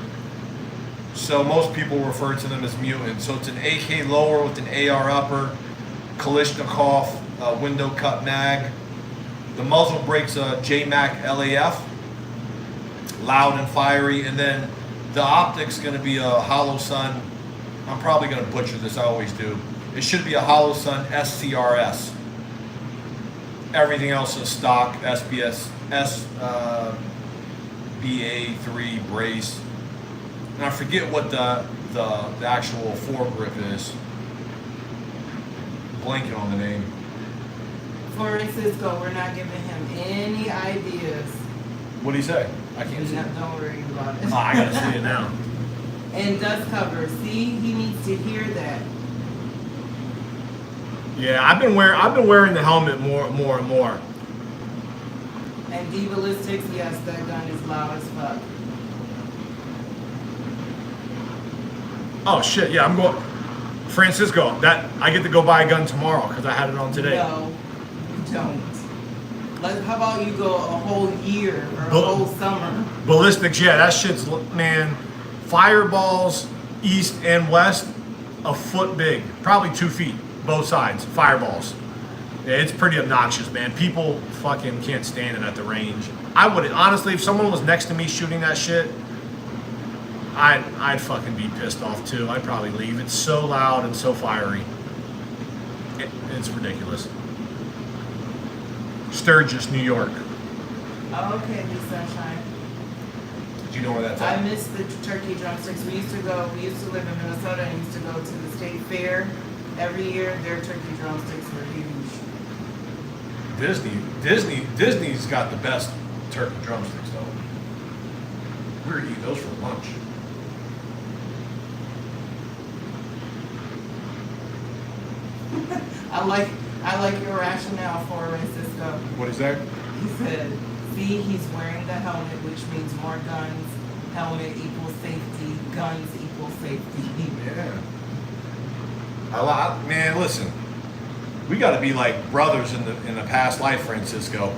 So most people refer to them as mutant. So it's an AK lower with an AR upper, Kalashnikov window cut mag. The muzzle breaks a JMac LAF, loud and fiery, and then The optic's going to be a Hollow Sun. I'm probably going to butcher this. I always do. It should be a Hollow Sun SCRS. Everything else is stock SBS BA3 brace. And I forget what the actual foregrip is. Blanking on the name. For Francisco, we're not giving him any ideas. What do you say? I can't see it. Don't worry about it. Oh, I gotta see it now. And dust cover. See, he needs to hear that. Yeah, I've been wearing the helmet more and more. And D-ballistics, yes, that gun is loud as fuck. Oh shit, yeah, I'm going Francisco, that I get to go buy a gun tomorrow because I had it on today. No, you don't. How about you go a whole year or a whole summer? Ballistics, yeah, that shit's, man, fireballs east and west, a foot big, probably 2 feet, both sides, fireballs. Yeah, it's pretty obnoxious, man. People fucking can't stand it at the range. I would, honestly, if someone was next to me shooting that shit, I'd fucking be pissed off too. I'd probably leave. It's so loud and so fiery. It's ridiculous. Sturgis, New York. Oh, okay, Lee Sunshine. Do you know where that's I at? miss the turkey drumsticks. We used to live in Minnesota and used to go to the state fair every year. Their turkey drumsticks were huge. Disney's got the best turkey drumsticks though. We were eating those for lunch. I like your rationale for Francisco. What is that? He said, see, he's wearing the helmet, which means more guns. Helmet equals safety. Guns equals safety. Yeah. Man, listen. We got to be like brothers in the past life, Francisco.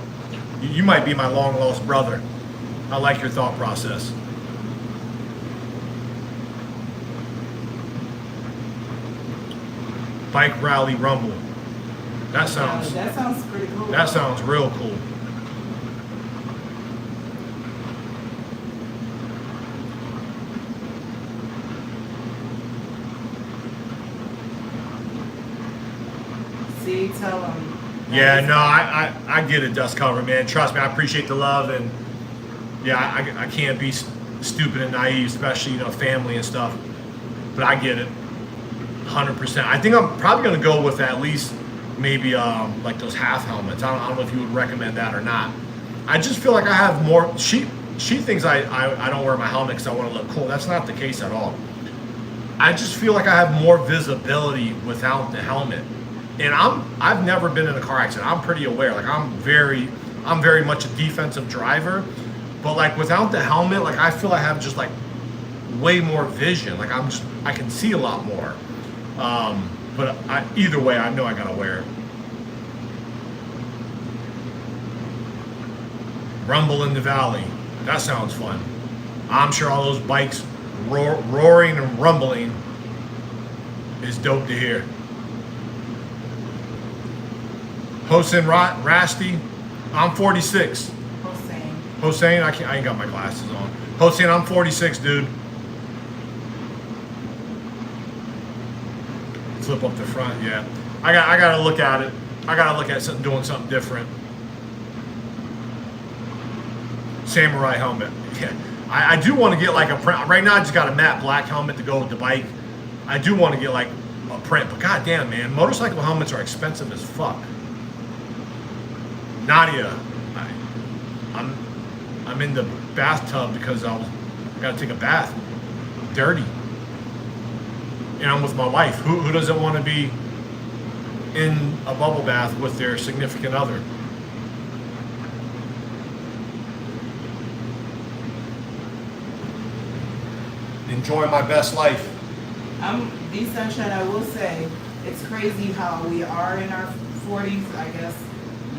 You might be my long lost brother. I like your thought process. Bike rally rumble. That sounds pretty cool. That sounds real cool. See, tell him. Yeah, no, I get it, dust cover, man. Trust me, I appreciate the love, and yeah, I can't be stupid and naive, especially family and stuff. But I get it, 100%. I think I'm probably gonna go with at least maybe like those half helmets. I don't know if you would recommend that or not. I just feel like I have more. She thinks I don't wear my helmet because I want to look cool. That's not the case at all. I just feel like I have more visibility without the helmet. And I've never been in a car accident. I'm pretty aware. Like I'm very much a defensive driver, but like without the helmet, like I feel I have just like way more vision. Like I can see a lot more. But either way, I know I gotta wear it. Rumble in the Valley. That sounds fun. I'm sure all those bikes roaring and rumbling is dope to hear. Hossein Rasti, I'm 46. Hossein, I ain't got my glasses on. Hossein, I'm 46, dude. Flip up the front, yeah. I gotta look at it. I gotta look at doing something different. Samurai helmet. Yeah. I do want to get like a print. Right now I just got a matte black helmet to go with the bike. I do want to get like a print, but goddamn, man, motorcycle helmets are expensive as fuck. Nadia, I'm in the bathtub because I gotta take a bath. Dirty. And I'm with my wife. Who doesn't want to be in a bubble bath with their significant other? Enjoy my best life. The Sunshine, I will say, it's crazy how we are in our 40s, I guess,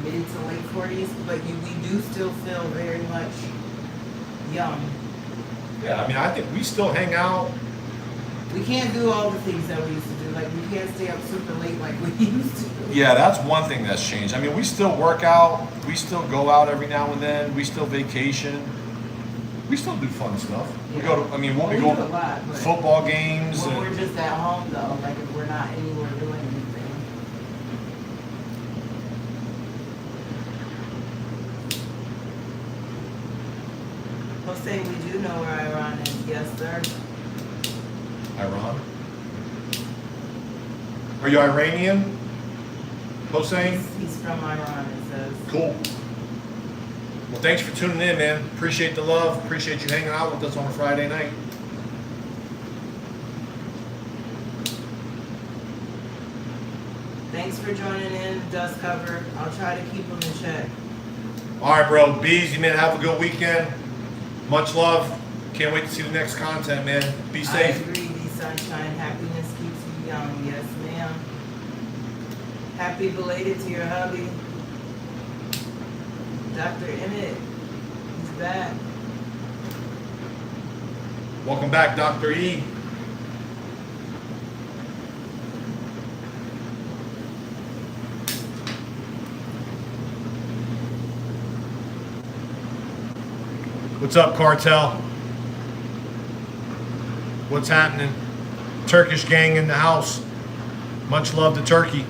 mid to late 40s, but we do still feel very much young. Yeah, I mean, I think we still hang out. We can't do all the things that we used to do. Like, we can't stay up super late like we used to. Yeah, that's one thing that's changed. I mean, we still work out. We still go out every now and then. We still vacation. We still do fun stuff. We Yeah. go to, I mean, we'll Well, be we going do a lot, but football games. when And, we're just at home though, like if we're not anywhere doing anything. Jose, we do know where Iran is, yes sir. Iran. Are you Iranian, Hossein? He's from Iran, it says. Cool. Well, thanks for tuning in, man. Appreciate the love. Appreciate you hanging out with us on a Friday night. Thanks for joining in, Dust Cover. I'll try to keep them in check. All right, bro. Be easy, man. Have a good weekend. Much love. Can't wait to see the next content, man. Be safe. I agree, D Sunshine. Happiness keeps you young. Yes, ma'am. Happy belated to your hubby. Dr. Emmett. He's back. Welcome back, Dr. E. What's up, Cartel? What's happening? Turkish gang in the house. Much love to Turkey.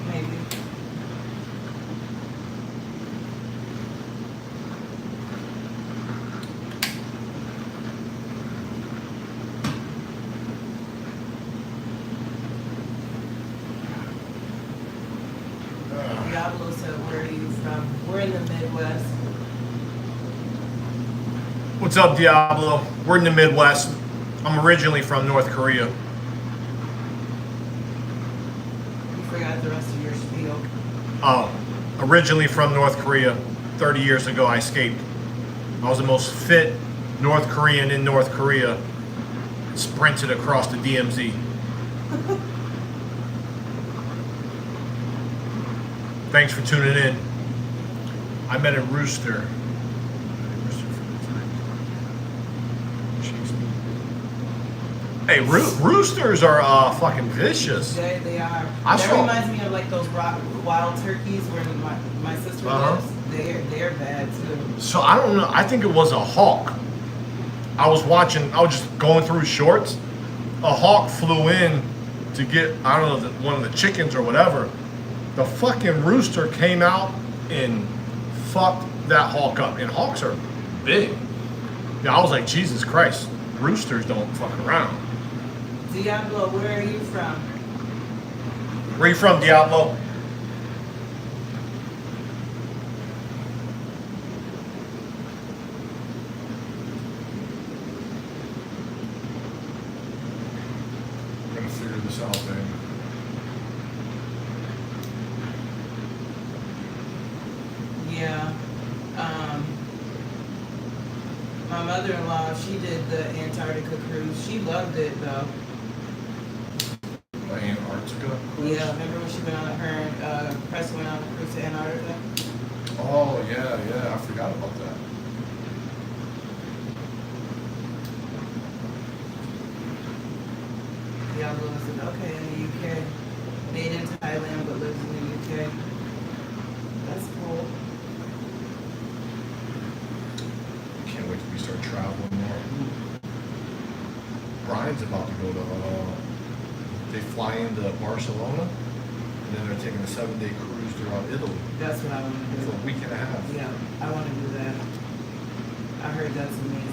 Maybe. Diablo said, where are you from? We're in the Midwest. What's up, Diablo? We're in the Midwest. I'm originally from North Korea. You forgot the rest of your spiel. Oh, originally from North Korea. 30 years ago, I escaped. I was the most fit North Korean in North Korea. Sprinted across the DMZ. Thanks for tuning in. I met a rooster. Hey, roosters are fucking vicious. They are. I That saw- reminds me of like those wild turkeys where my sister Uh-huh. lives. They're bad too. So I don't know. I think it was a hawk. I was just going through shorts. A hawk flew in to get, I don't know, one of the chickens or whatever. The fucking rooster came out and fucked that hawk up. And hawks are big. Yeah, I was like, Jesus Christ, roosters don't fuck around. Diablo, where are you from? Where you from, Diablo? I'm gonna figure this out, man. Yeah. My mother-in-law, she did the Antarctica cruise. She loved it though. Antarctica? Yeah, remember when she went on her press went on a cruise to Antarctica? Oh, yeah, I forgot about that. Diablo said, okay, in the UK. Made in Thailand but lives in the UK. That's cool. Can't wait till we start traveling more. Brian's about to go to, they fly into Barcelona, and then they're taking a 7-day cruise throughout Italy That's what I want to for do. a week and a half. Yeah, I want to do that. I heard that's amazing.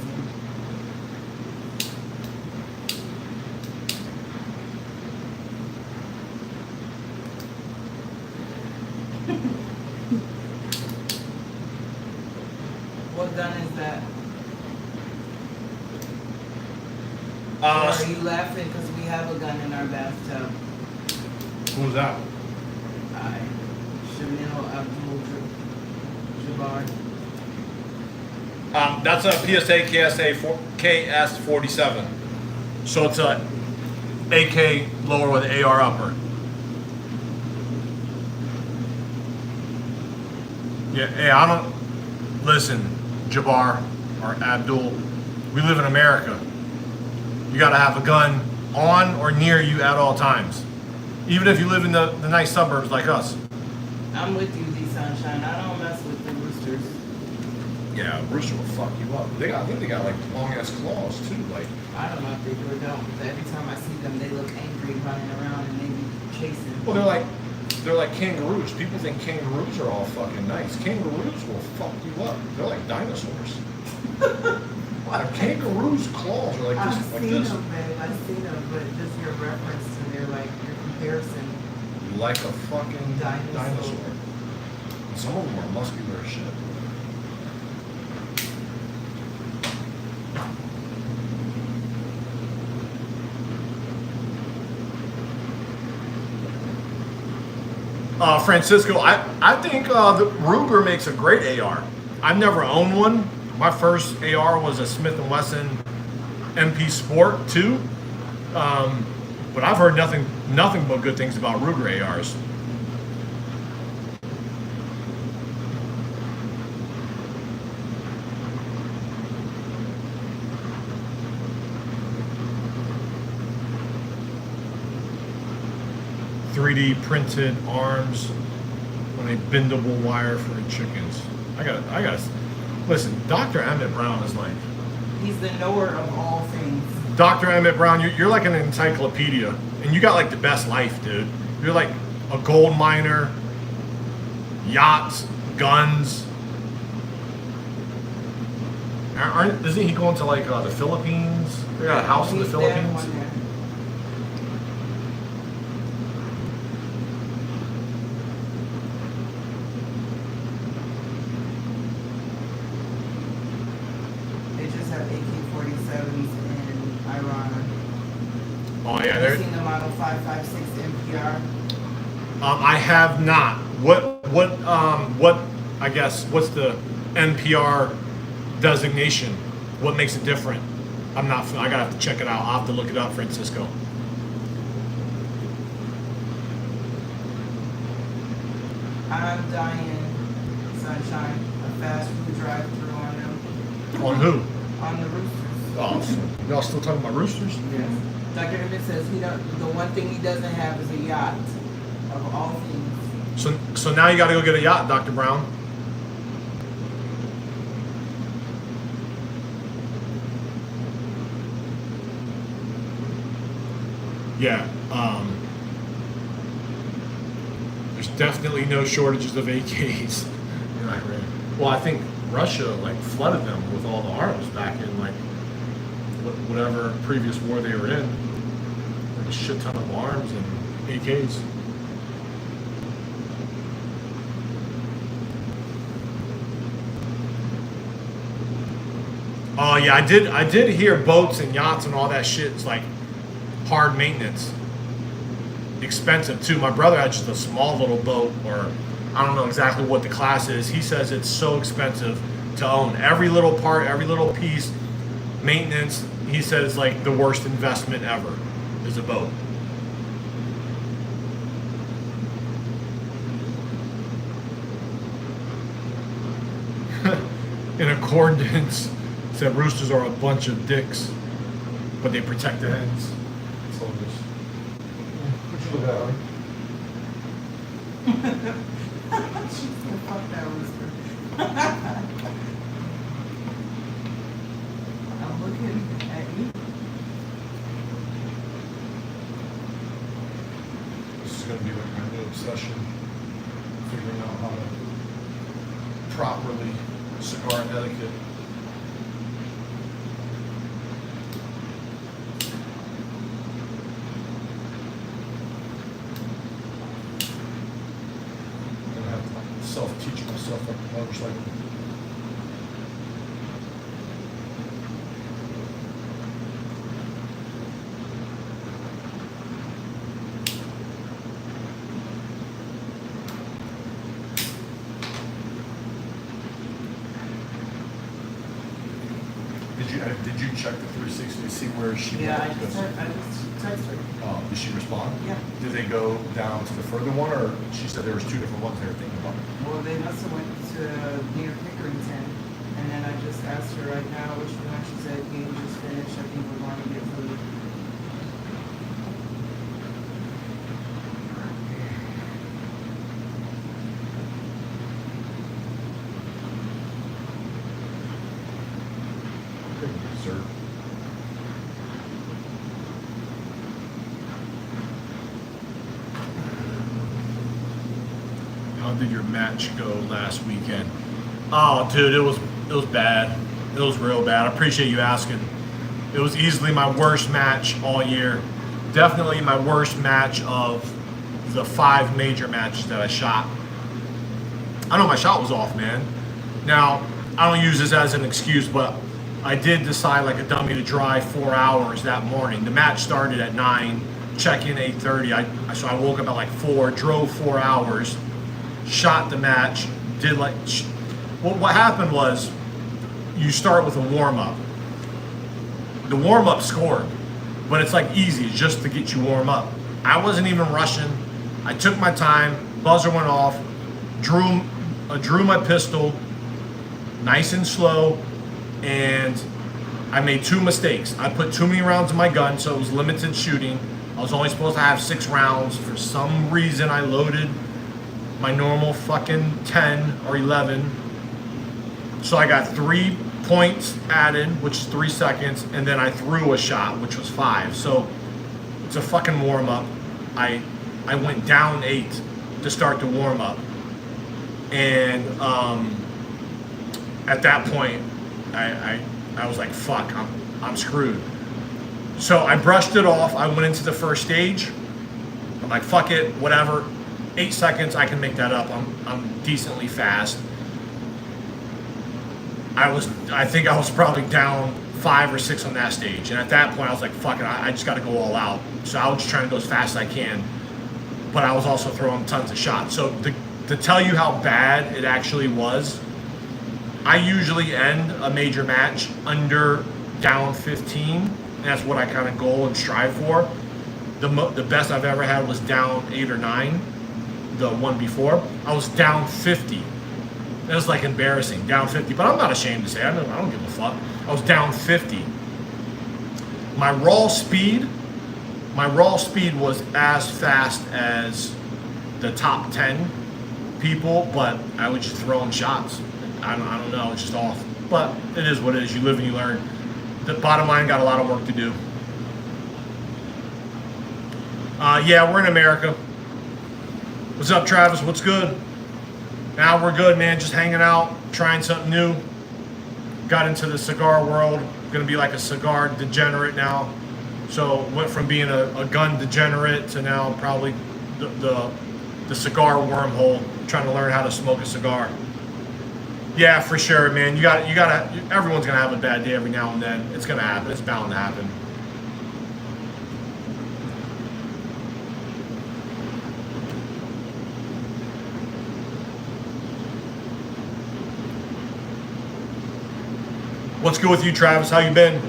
What gun is that? Or are you laughing because we have a gun in our bathtub? Who was that? Shamil Abdul-Jabbar. That's a PSA KS-47. So it's a AK lower with AR upper. Yeah, hey, I don't listen, Jabbar or Abdul. We live in America. You got to have a gun on or near you at all times, even if you live in the nice suburbs like us. I'm with you, D Sunshine. I don't mess with the roosters. Yeah, a rooster will fuck you up. I think they got like long ass claws too. Like, I don't know if they do or don't, but every time I see them, they look angry running around and they be chasing. well, they're like kangaroos. People think kangaroos are all fucking nice. Kangaroos will fuck you up. They're like dinosaurs. A kangaroo's claws are like this. I've Like seen this. them, babe. I've seen them, but just your reference to their your comparison. Like a fucking Dinosaur. dinosaur. And some of them are muscular as shit. Francisco, I think the Ruger makes a great AR. I've never owned one. My first AR was a Smith & Wesson MP Sport 2. But I've heard nothing but good things about Ruger ARs. .3D printed arms on a bendable wire for the chickens. I gotta listen. Dr. Emmett Brown is like, He's the knower of all things. Dr. Emmett Brown, you're like an encyclopedia, and you got like the best life, dude. You're like a gold miner, yachts, guns. Isn't he going to like the Philippines? They got a house in the He's there, Philippines. one there. They just have AK-47s in Iran. Oh yeah, Have they're. you seen the Model 556 NPR? I have not. What? I guess what's the NPR designation? What makes it different? I'm not. I gotta have to check it out. I'll have to look it up, Francisco. I'm dying, Sunshine. A fast food drive-through on them. On who? On the roosters. Oh, so y'all still talking about roosters? Yes. Dr. Emmett says the one thing he doesn't have is a yacht. Of all things. So now you got to go get a yacht, Dr. Brown. Yeah. There's definitely no shortages of AKs in Iran. Well, I think Russia like flooded them with all the arms back in like whatever previous war they were in. Like a shit ton of arms and AKs. Oh yeah, I did hear boats and yachts and all that shit. It's like hard maintenance, expensive too. My brother had just a small little boat, or I don't know exactly what the class is. He says it's so expensive to own. Every little part, every little piece, maintenance. He said it's like the worst investment ever is a boat. In accordance, said roosters are a bunch of dicks, but they protect the hens. So just, what you look at, She's gonna fuck that rooster. I'm looking at you. This is going to be like my new obsession, figuring out how to properly cigar etiquette. I'm going to have to self-teach myself like a motorcycle. Did you check the 360 to see where she Yeah, went? I just texted her. Did she respond? Yeah. Did they go down to the further one, or she said there was two different ones they were thinking about? Well, they must have went to near Pickerington, and then I just asked her right now which one. She said game just finished. I think we're going to get food. Thank you, sir. How did your match go last weekend? Oh, dude, it was bad. It was real bad. I appreciate you asking. It was easily my worst match all year. Definitely my worst match of the 5 major matches that I shot. I know my shot was off, man. Now, I don't use this as an excuse, but I did decide like a dummy to drive 4 hours that morning. The match started at 9, check-in 8:30. So I woke up at like 4, drove 4 hours, shot the match, did like... Well, what happened was you start with a warm-up. The warm-up scored, but it's like easy just to get you warm up. I wasn't even rushing. I took my time, buzzer went off, drew my pistol, nice and slow, and I made 2 mistakes. I put too many rounds in my gun, so it was limited shooting. I was only supposed to have 6 rounds. For some reason, I loaded my normal fucking 10 or 11. So I got 3 points added, which is 3 seconds, and then I threw a shot, which was 5. So it's a fucking warm up. I went down 8 to start the warm up, and at that point, I was like, fuck, I'm screwed. So I brushed it off. I went into the first stage. I'm like, fuck it, whatever. 8 seconds, I can make that up. I'm decently fast. I think I was probably down 5 or 6 on that stage, and at that point I was like, fuck it, I just got to go all out. So I was just trying to go as fast as I can, but I was also throwing tons of shots. So to tell you how bad it actually was, I usually end a major match under down 15, and that's what I kind of goal and strive for. The best I've ever had was down 8 or 9, the one before. I was down 50. It was like embarrassing, down 50, but I'm not ashamed to say, I don't give a fuck. I was down 50. My raw speed was as fast as the top 10 people, but I was just throwing shots. I don't know, it's just off. But it is what it is, you live and you learn. The bottom line, got a lot of work to do. Yeah, we're in America. What's up, Travis? What's good? Now we're good, man. Just hanging out, trying something new. Got into the cigar world. Gonna be like a cigar degenerate now. So went from being a gun degenerate to now probably the cigar wormhole. Trying to learn how to smoke a cigar. Yeah, for sure, man. You gotta. Everyone's gonna have a bad day every now and then. It's gonna happen. It's bound to happen. What's good with you, Travis? How you been?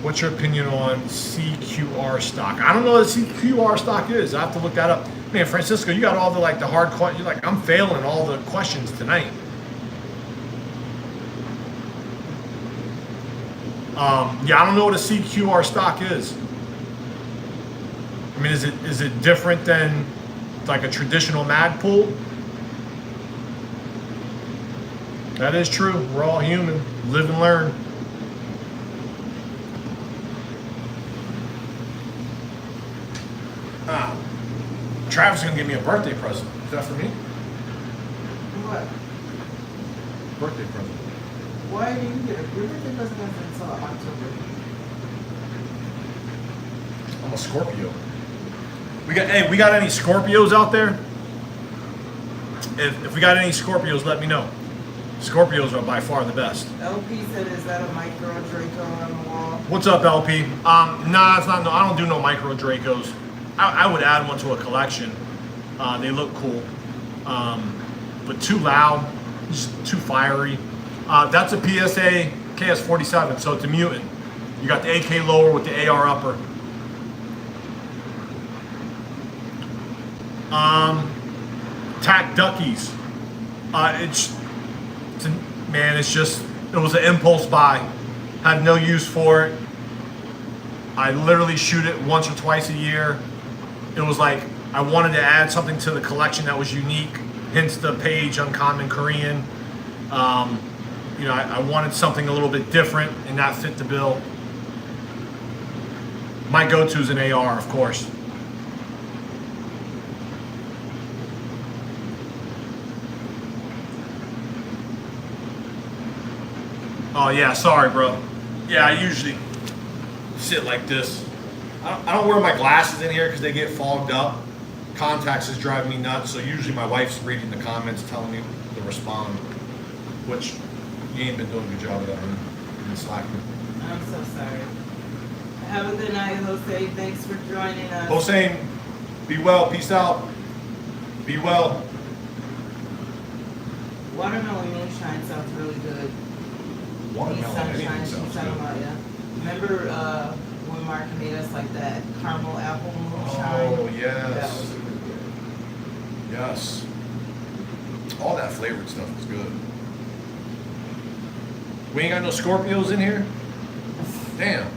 What's your opinion on CQR stock? I don't know what CQR stock is. I have to look that up. Man, Francisco, you got all the hard questions. You're like, I'm failing all the questions tonight. Yeah, I don't know what a CQR stock is. I mean, is it different than like a traditional mag pool? That is true. We're all human. Live and learn. Travis is going to give me a birthday present. Is that for me? What? Birthday present. Why do you get a birthday present until October? I'm a Scorpio. We got any Scorpios out there? If we got any Scorpios, let me know. Scorpios are by far the best. LP said, is that a micro Draco on the wall? What's up, LP? Nah, it's not. No, I don't do no micro Dracos. I would add one to a collection. They look cool, but too loud, just too fiery. That's a PSA KS47, so it's a mutant. You got the AK lower with the AR upper. Tac Duckies. It was an impulse buy. Had no use for it. I literally shoot it once or twice a year. It was like I wanted to add something to the collection that was unique, hence the page Uncommon Korean. I wanted something a little bit different, and that fit the bill. My go-to is an AR, of course. Oh yeah, sorry, bro. Yeah, I usually sit like this. I don't wear my glasses in here because they get fogged up. Contacts is driving me nuts, so usually my wife's reading the comments telling me to respond, which you ain't been doing a good job of that, man. You've been slacking. I'm so sorry. Have a good night, Jose. Thanks for joining us. Hossein, be well. Peace out. Be well. Watermelon moonshine sounds really good. Watermelon, anything Sunshine, she's sounds talking good. about, yeah. Remember when Mark made us like that caramel apple moonshine? Oh, That yes. was really good. Yes. All that flavored stuff is good. We ain't got no Scorpios in here? Damn.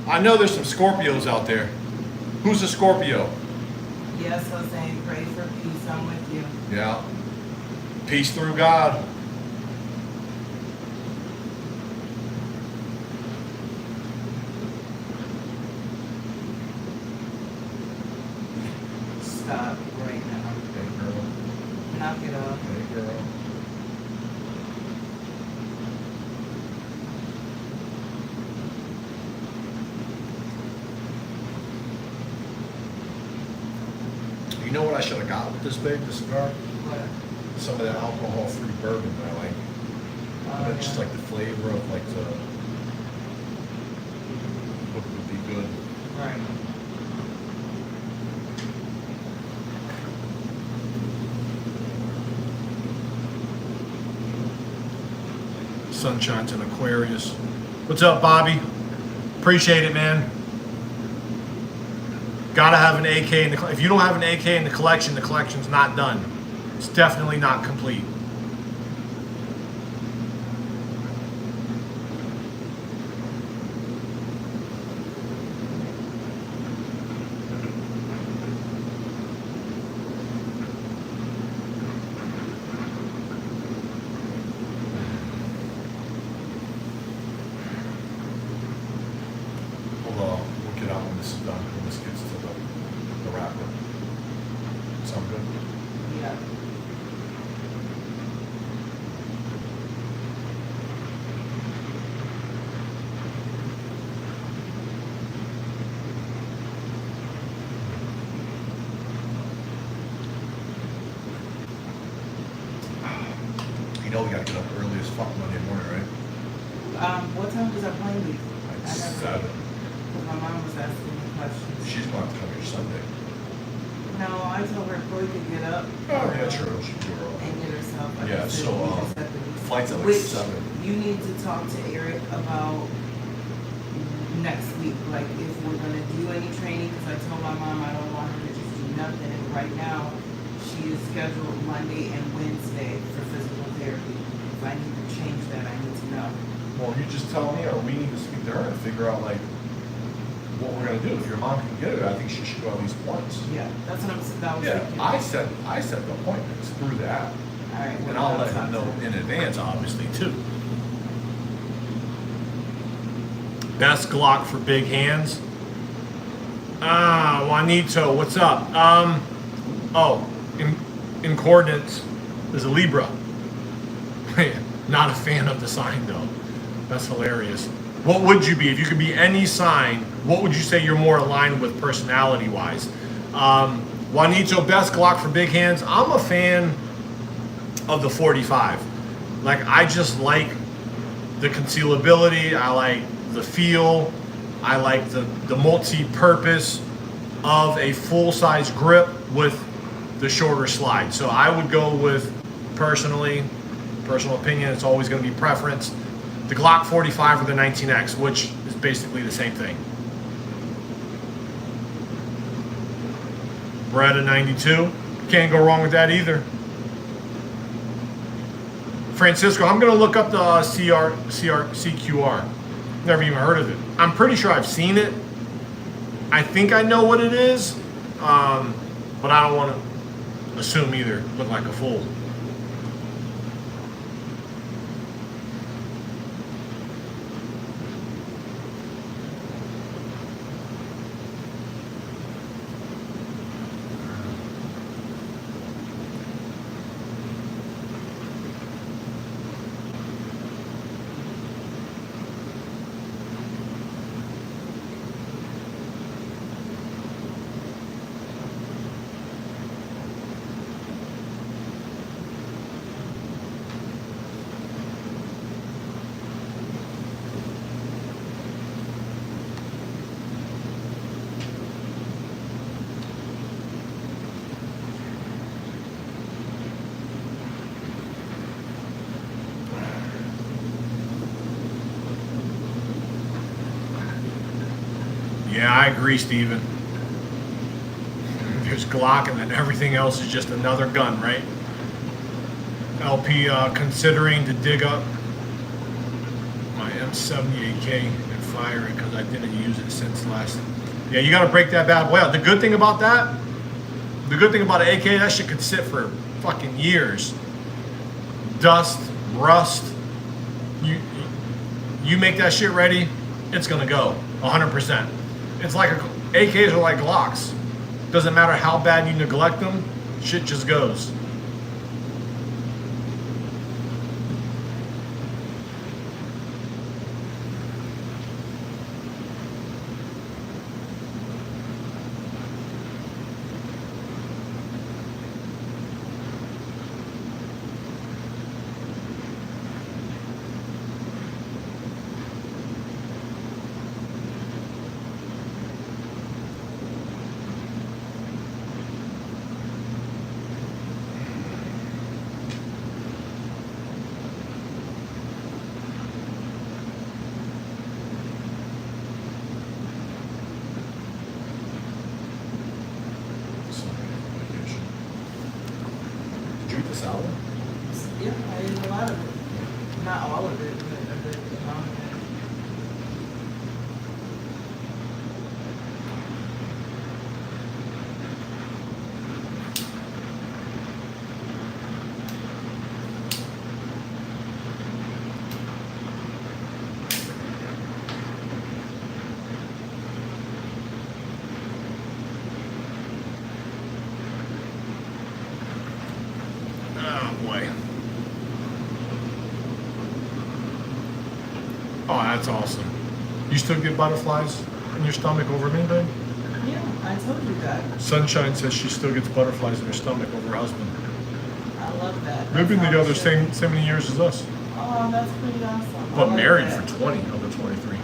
I know there's some Scorpios out there. Who's a Scorpio? Yes, Jose, pray for peace. I'm with you. Yeah. Peace through God. Stop right now. Hey, girl. Knock it off. Hey, girl. You know what I should have got with this big, this cigar? What? Some of that alcohol-free bourbon that I like. Oh, But just yeah. like the flavor of like the would be good. Right. Sunshine's an Aquarius. What's up, Bobby? Appreciate it, man. Gotta have an AK in the. If you don't have an AK in the collection's not done. It's definitely not complete. We'll get out when this is done, when this gets to the wrapper. Sound good? Yeah. You know we gotta get up early as fuck Monday morning, right? What time does our plane leave? Like I never- 7. Because my mom was asking me questions. She's going to come here Sunday. No, I told her Chloe could get up. Oh, yeah, true. She can do her own. And get herself. I Yeah, just said so, we just have to be- flight's at like Which 7. you need to talk to Eric about next week, like if we're gonna do any training, because I told my mom I don't want her to just do nothing, and right now, she is scheduled Monday and Wednesday for physical therapy. If I need to change that, I need to know. Well, you just tell me, or we need to speak to her and figure out like what we're gonna do. If your mom can get it, I think she should go at least once. Yeah, that's what I'm, that was Yeah, thinking. I set the appointments through the app, Alright, and well, I'll let that's him know not- in advance, obviously too. Best Glock for big hands. Juanito, what's up? In coordinates is a Libra. Not a fan of the sign though. That's hilarious. What would you be if you could be any sign? What would you say you're more aligned with personality-wise? Juanito, best Glock for big hands. I'm a fan of the 45. Like I just like the concealability. I like the feel. I like the multi-purpose of a full-size grip with the shorter slide. So I would go with, personally, Personal opinion, it's always going to be preference. The Glock 45 or the 19X, which is basically the same thing. Beretta 92, can't go wrong with that either. Francisco, I'm going to look up the CQR. Never even heard of it. I'm pretty sure I've seen it. I think I know what it is, but I don't want to assume either. Look like a fool. Yeah, I agree, Steven. There's Glock and then everything else is just another gun, right? LP considering to dig up my M78K and fire it because I didn't use it since last. Yeah, you got to break that bad boy out. The good thing about that, the good thing about an AK, that shit could sit for fucking years. Dust, rust. You make that shit ready, it's gonna go 100%. It's like AKs are like Glocks. Doesn't matter how bad you neglect them, shit just goes. Salad? Yeah, I ate a lot of it. Not all of it, but a good amount of it. Oh, that's awesome. You still get butterflies in your stomach over me, babe? Yeah, I told you that. Sunshine says she still gets butterflies in her stomach over her husband. I love that. They've been That's together how it should same many years as us. be. Oh, that's pretty awesome. I But like married that. for 20 of the 23.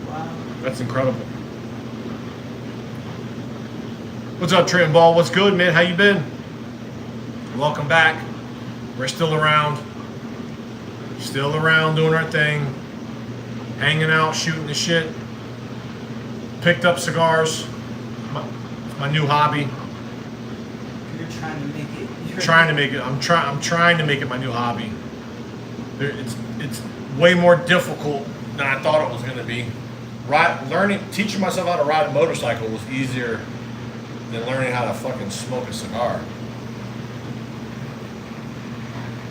Wow. That's incredible. What's up, Trent Ball? What's good, man? How you been? Welcome back. We're still around. Still around doing our thing. Hanging out, shooting the shit. Picked up cigars. My new hobby. You're trying to make it. Trying to make it. I'm trying to make it my new hobby. It's way more difficult than I thought it was going to be. Teaching myself how to ride a motorcycle was easier than learning how to fucking smoke a cigar.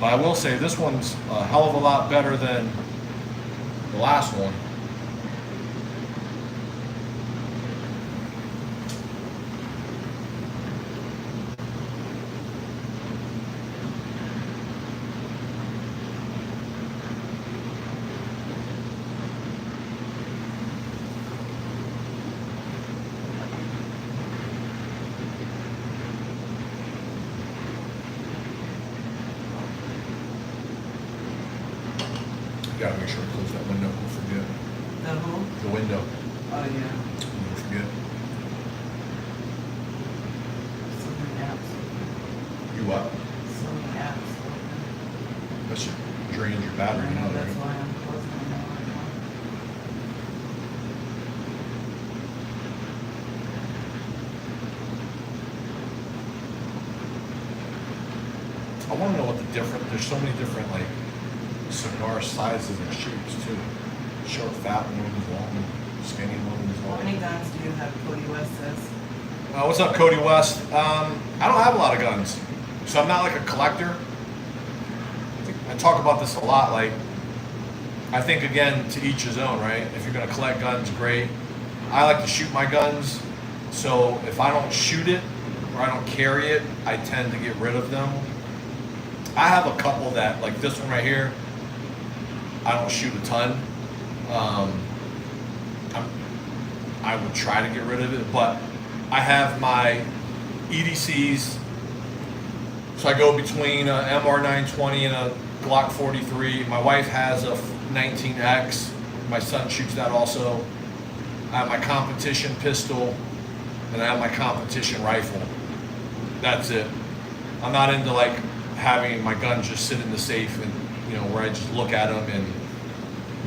But I will say this one's a hell of a lot better than the last one. Gotta make sure to close that window. Don't forget. The who? The window. Oh, yeah. Don't forget. So many apps. You what? So many apps. That should drain your battery. I know, now, that's right? why I'm closing my door right now. I want to know what the different. There's so many different like cigar sizes and shapes too. Short, fat ones, long, skinny ones. How Long. many guns do you have, Cody West says? What's up, Cody West? I don't have a lot of guns, so I'm not like a collector. I talk about this a lot. Like, I think again, to each his own, right? If you're gonna collect guns, great. I like to shoot my guns, so if I don't shoot it or I don't carry it, I tend to get rid of them. I have a couple that, like this one right here, I don't shoot a ton. I would try to get rid of it, but I have my EDCs, so I go between a MR920 and a Glock 43. My wife has a 19X. My son shoots that also. I have my competition pistol, and I have my competition rifle. That's it. I'm not into like having my guns just sit in the safe and, you know, where I just look at them and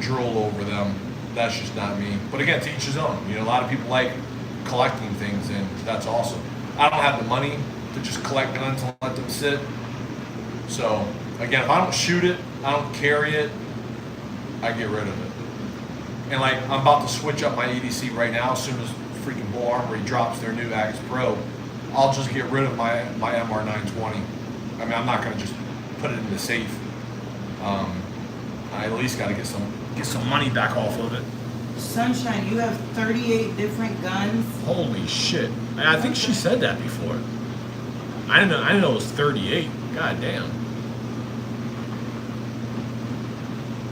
drool over them. That's just not me. But again, to each his own. You know, a lot of people like collecting things, and that's awesome. I don't have the money to just collect guns and let them sit. So again, if I don't shoot it, I don't carry it, I get rid of it. And like, I'm about to switch up my EDC right now. As soon as freaking Bull Armory drops their new Axe Pro, I'll just get rid of my MR920. I mean, I'm not gonna just put it in the safe. I at least got to get some money back off of it. Sunshine, you have 38 different guns. Holy shit! I think she said that before. I didn't know it was 38. God damn.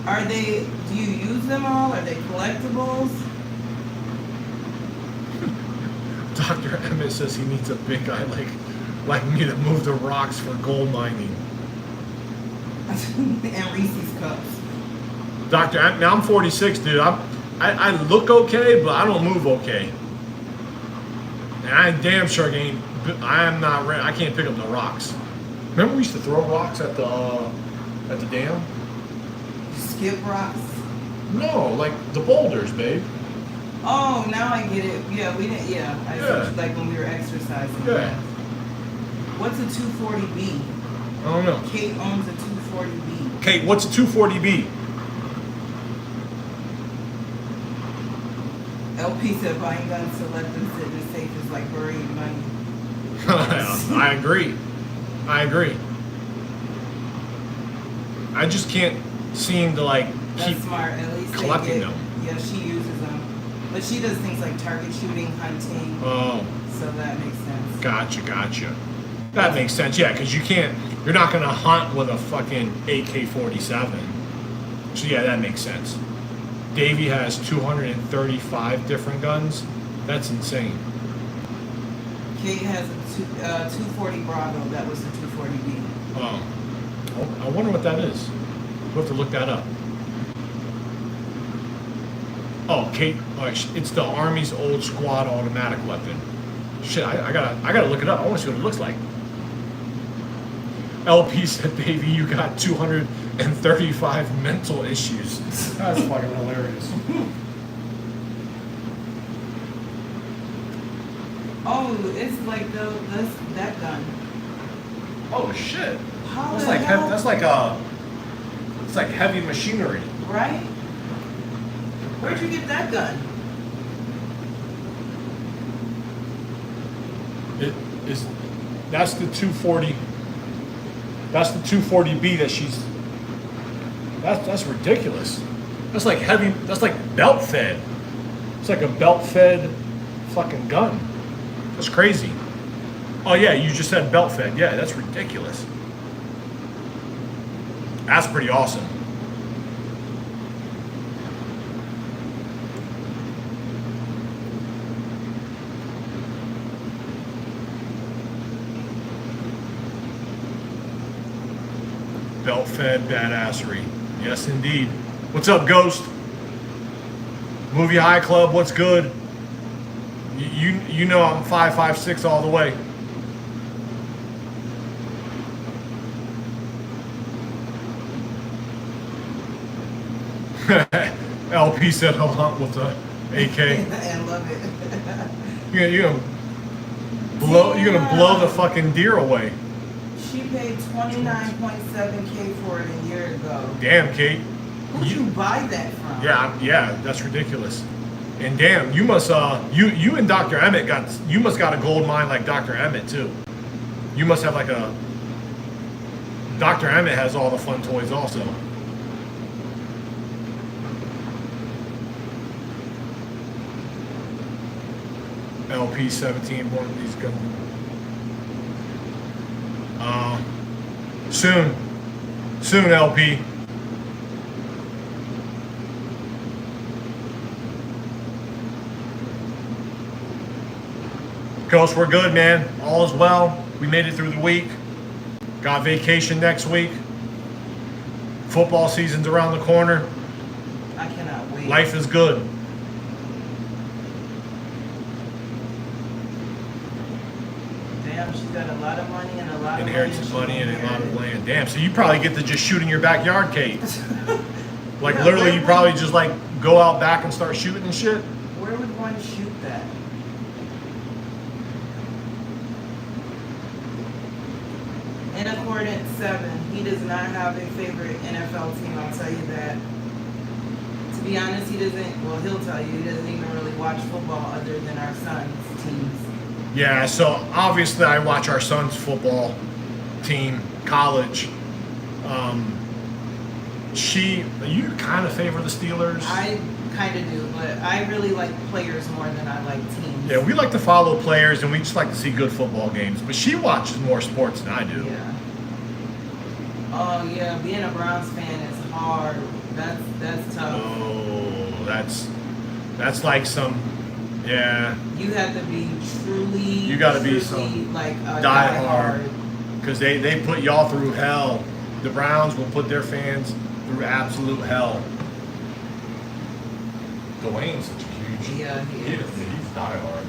Are they? Do you use them all? Are they collectibles? Dr. Emmett says he needs a big guy like me to move the rocks for gold mining. And Reese's cups. Doctor, now I'm 46, dude. I look okay, but I don't move okay. And I damn sure I am not ready. I can't pick up the rocks. Remember we used to throw rocks at the dam? Skip rocks. No, like the boulders, babe. Oh, now I get it. Yeah, we didn't. Yeah, Yeah. like when we were exercising. Yeah. What's a 240B? I don't know. Kate owns a 240B. Kate, what's a 240B? LP said buying guns to let them sit in the safe is like burying money. I agree. I just can't seem to like That's keep smart. At least collecting them. Yeah, she uses them, but she does things like target shooting, hunting. Oh, So that makes sense. gotcha. That makes sense. Yeah, because you're not gonna hunt with a fucking AK-47. So yeah, that makes sense. Davey has 235 different guns. That's insane. Kate has a 240 Bravo. That was the 240B. Oh, I wonder what that is. We'll have to look that up. Oh, Kate, it's the Army's old squad automatic weapon. Shit, I gotta look it up. I want to see what it looks like. LP said, "Baby, you got 235 mental issues." That's fucking hilarious. Oh, it's like that gun. Oh shit! How That's the like hell? it's like heavy machinery. Right? Where'd you get that gun? That's the 240. That's the 240B that she's. That's ridiculous. That's like heavy. That's like belt fed. It's like a belt fed fucking gun. That's crazy. Oh yeah, you just said belt fed. Yeah, that's ridiculous. That's pretty awesome. Belt fed badassery. Yes, indeed. What's up, Ghost? Movie High Club, what's good? You know I'm 5'6" all the way. LP said he'll hunt with the AK. And love it. You're gonna blow the fucking deer away. She paid $29.7K for it a year ago. Damn, Kate. Who'd you buy that from? Yeah, that's ridiculous. And damn, you must you and Dr. Emmett must got a gold mine like Dr. Emmett too. You must have like a Dr. Emmett has all the fun toys also. LP 17, one of these guns. Soon LP. Coach, we're good, man. All is well. We made it through the week. Got vacation next week. Football season's around the corner. I cannot wait. Life is good. Damn, she's got a lot of money and a lot of Inheritance land. money and a lot of land. Damn, so you probably get to just shoot in your backyard, Kate. Like Yeah, literally, you probably just like go out back and start shooting and shit. Where would one shoot that? In accordance 7, he does not have a favorite NFL team, I'll tell you that. To be honest, he doesn't, well, he'll tell you, he doesn't even really watch football other than our son's teams. Yeah, so obviously I watch our son's football team, college. You kind of favor the Steelers? I kind of do, but I really like players more than I like teams. Yeah, we like to follow players and we just like to see good football games. But she watches more sports than I do. Yeah. Oh yeah, being a Browns fan is hard. That's tough. Oh, that's like some, yeah. You have to be truly. You got to be truly, some like a diehard because they put y'all through hell. The Browns will put their fans through absolute hell. Dwayne's such a huge. Yeah, he is. He's diehard.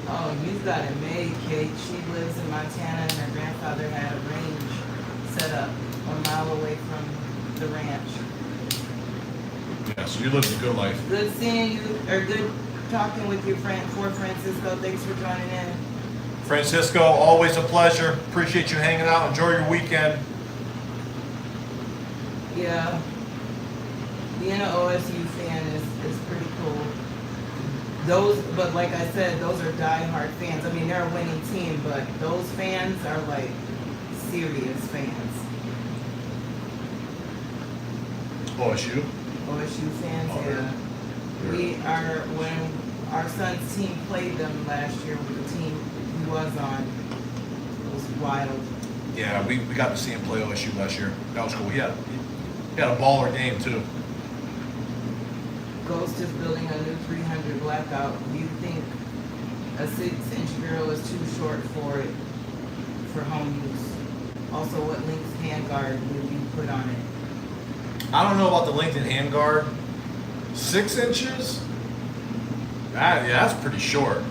Oh, you've got it made, Kate. She lives in Montana and her grandfather had a range set up a mile away from the ranch. Yeah, so you lived a good life. Good seeing you, or good talking with your friend, Francisco. Thanks for joining in. Francisco, always a pleasure. Appreciate you hanging out. Enjoy your weekend. Yeah. Being an OSU fan is pretty cool. But like I said, those are diehard fans. I mean, they're a winning team, but those fans are like serious fans. OSU? OSU fans, Oh, yeah. When our son's team played them last year with the team he was on, it was wild. Yeah, we got to see him play OSU last year. That was cool. He had a baller game too. Ghost is building a new 300 blackout. Do you think a 6-inch barrel is too short for it for home use? Also, what length handguard would you put on it? I don't know about the length and handguard. 6 inches? That's pretty short.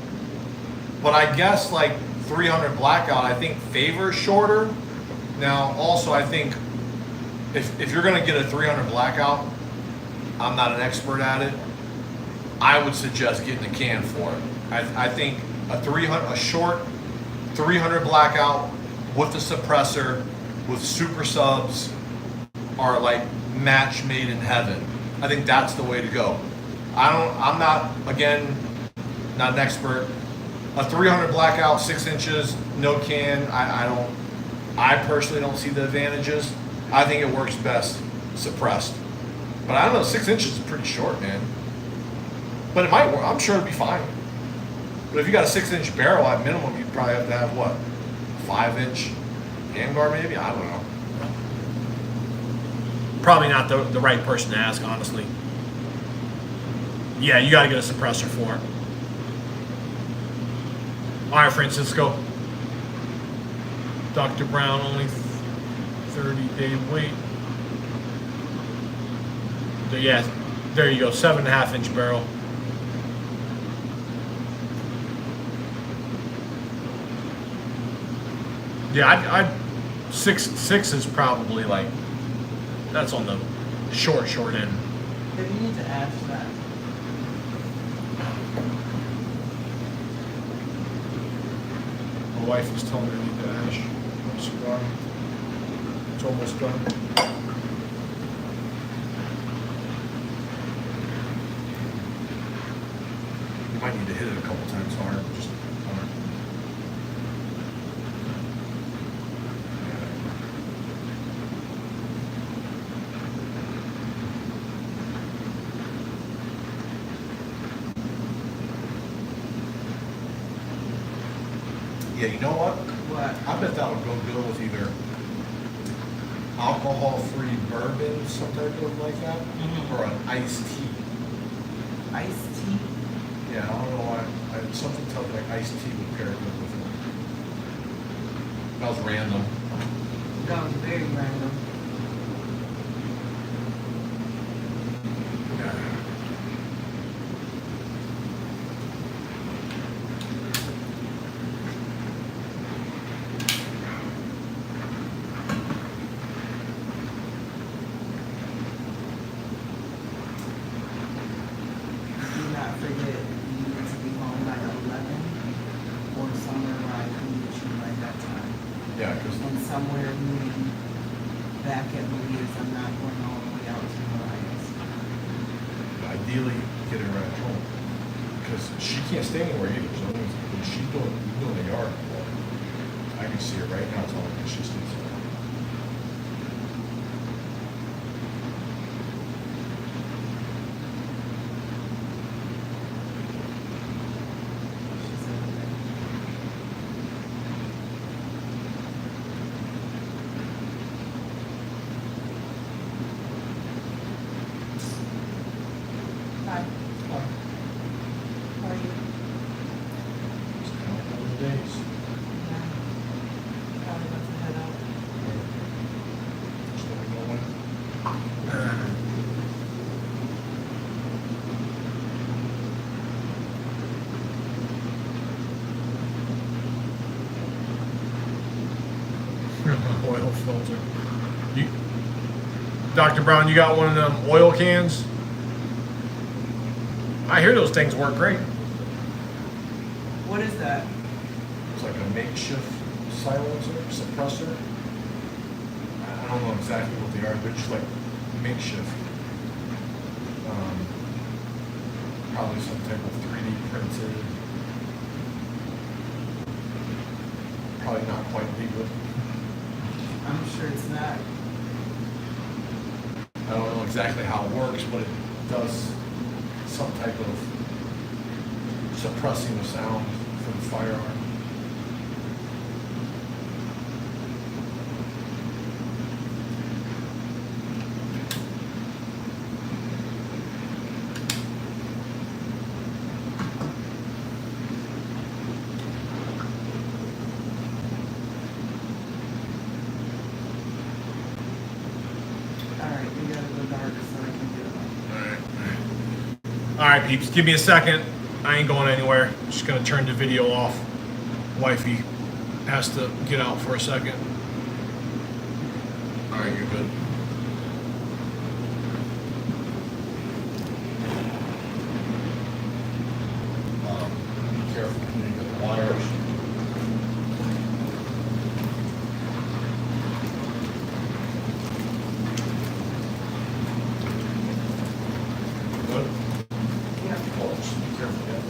But I guess like 300 blackout, I think favors shorter. Now, also, I think if you're going to get a 300 blackout, I'm not an expert at it. I would suggest getting a can for it. I think a short 300 blackout with a suppressor with super subs are like match made in heaven. I think that's the way to go. I'm not, again, not an expert. A 300 blackout, 6 inches, no can. I personally don't see the advantages. I think it works best suppressed. But I don't know, 6 inches is pretty short, man. But it might work. I'm sure it'd be fine. But if you got a 6-inch barrel at minimum, you'd probably have to have what? 5-inch handguard maybe? I don't know. Probably not the right person to ask, honestly. Yeah, you got to get a suppressor for it. All right, Francisco. Dr. Brown, only 30-day wait. Yeah, there you go, 7.5-inch barrel. Yeah, I'd Six is probably like, that's on the short end. Maybe you need to ash that. My wife is telling me I need to ash my cigar. It's almost done. You might need to hit it a couple times hard, just hard. Yeah, you know what? What? I bet that would go good with either alcohol-free bourbon, some type of like that, or an iced tea. Iced tea? Yeah, I don't know why. Something tells me like iced tea would pair good with it. That was random. That was very random. Do not forget, you need to be home by 11 or somewhere where I can meet you by that time. Yeah, because And somewhere meeting back at Maria's, I'm not going all the way out to Maria's. ideally get her at home because she can't stay anywhere either. So when she's doing the yard, well, I can see her right now telling me she stays at home. She said, okay. Hi. How are you? Just counting the days. Yeah. Probably about to head out. Still going. Oil filter. You, Dr. Brown, you got one of them oil cans? I hear those things work great. What is that? It's like a makeshift silencer, suppressor. I don't know exactly what they are. They're just like makeshift. Probably some type of 3D printed. Probably not quite legal. I'm sure it's not. I don't know exactly how it works, but it does some type of suppressing the sound for the firearm. Alright, we gotta go dark so I can do it. All right, peeps, give me a second. I ain't going anywhere. Just gonna turn the video off. Wifey has to get out for a second. All right, you're good. Be careful when you get the wires. Good. Yeah. Oh, just be careful. Yeah.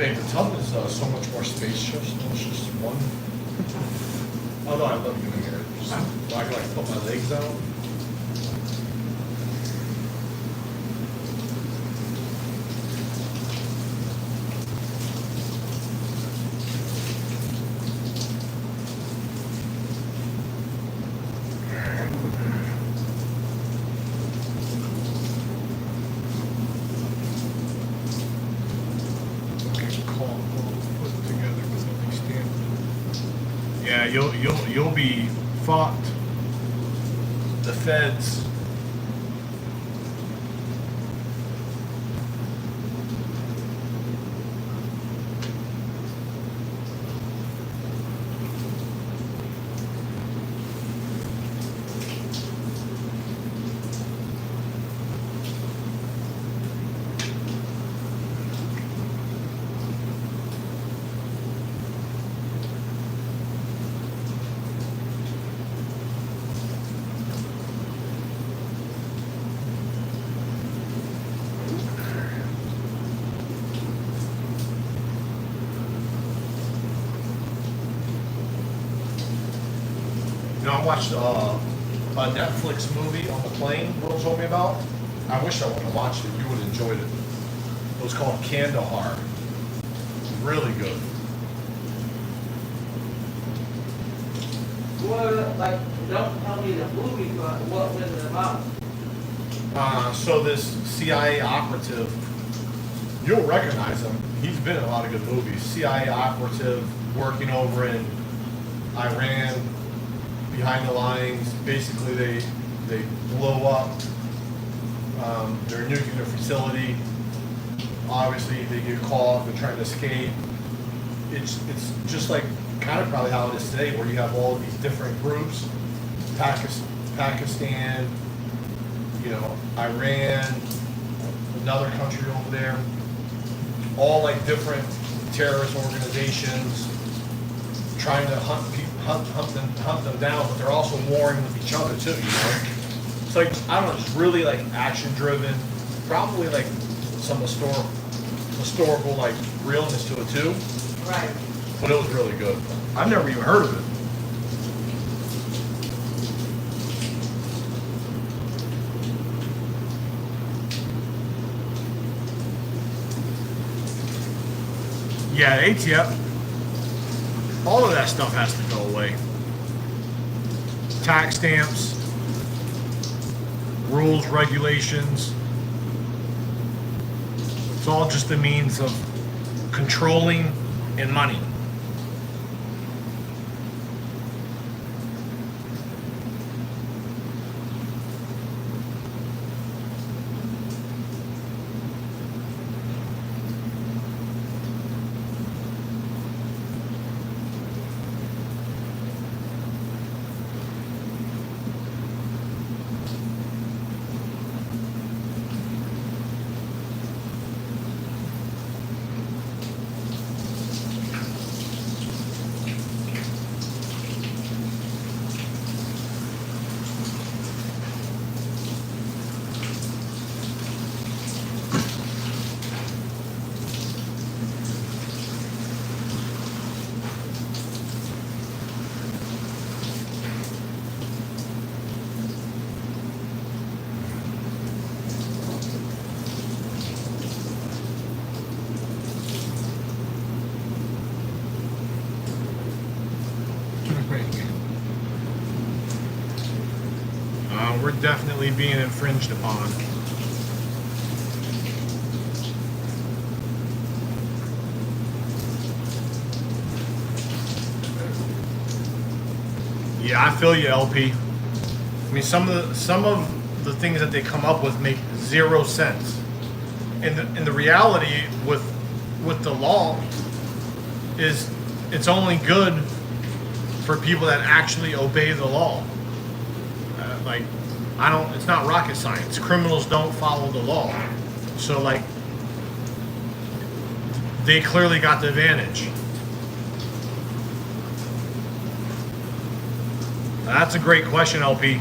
Babe, the tub is so much more spacious. It's just one. Oh no, I love doing it. Just, so I can like put my legs out. Yeah, you'll be fucked. The feds. You know, I watched a Netflix movie on the plane, Will told me about. I wish I would have watched it. You would have enjoyed it. It was called Kandahar. Really good. Well, like, don't tell me the movie, but what was it about? So this CIA operative, you'll recognize him. He's been in a lot of good movies. CIA operative working over in Iran, behind the lines. Basically, they blow up their nuclear facility. Obviously, they get caught. They're trying to escape. It's just like kind of probably how it is today, where you have all of these different groups, Pakistan, you know, Iran, another country over there, all like different terrorist organizations trying to hunt them down, but they're also warring with each other too, you know? It's like, I don't know, just really like action driven, probably like some historical like realness to it too. Right. But it was really good. I've never even heard of it. Yeah, ATF. All of that stuff has to go away. Tax stamps, rules, regulations. It's all just a means of controlling and money. We're definitely being infringed upon. Yeah, I feel you, LP. I mean, some of the things that they come up with make 0 sense. And the reality with the law is it's only good for people that actually obey the law. Like, it's not rocket science. Criminals don't follow the law. So, like, they clearly got the advantage. That's a great question, LP.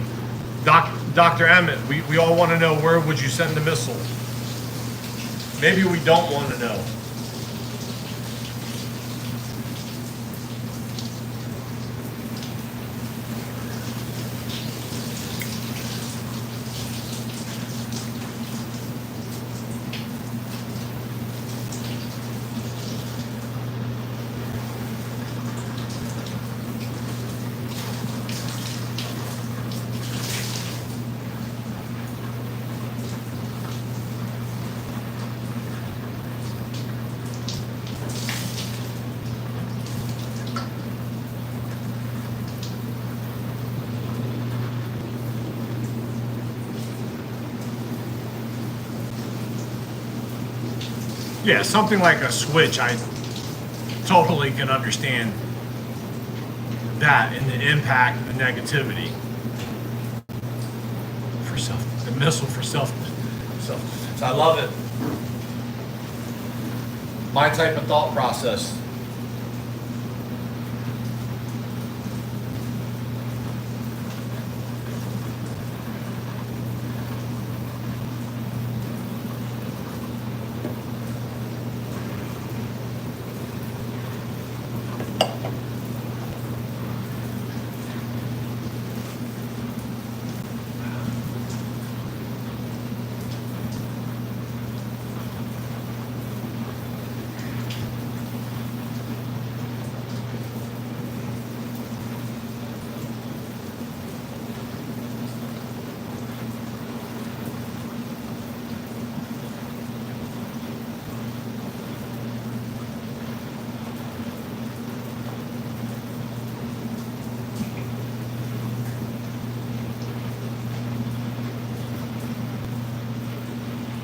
Dr. Emmett, we all want to know, where would you send the missile? Maybe we don't want to know. Yeah, something like a switch, I totally can understand that and the impact and the negativity for the missile for self-defense. I love it. My type of thought process.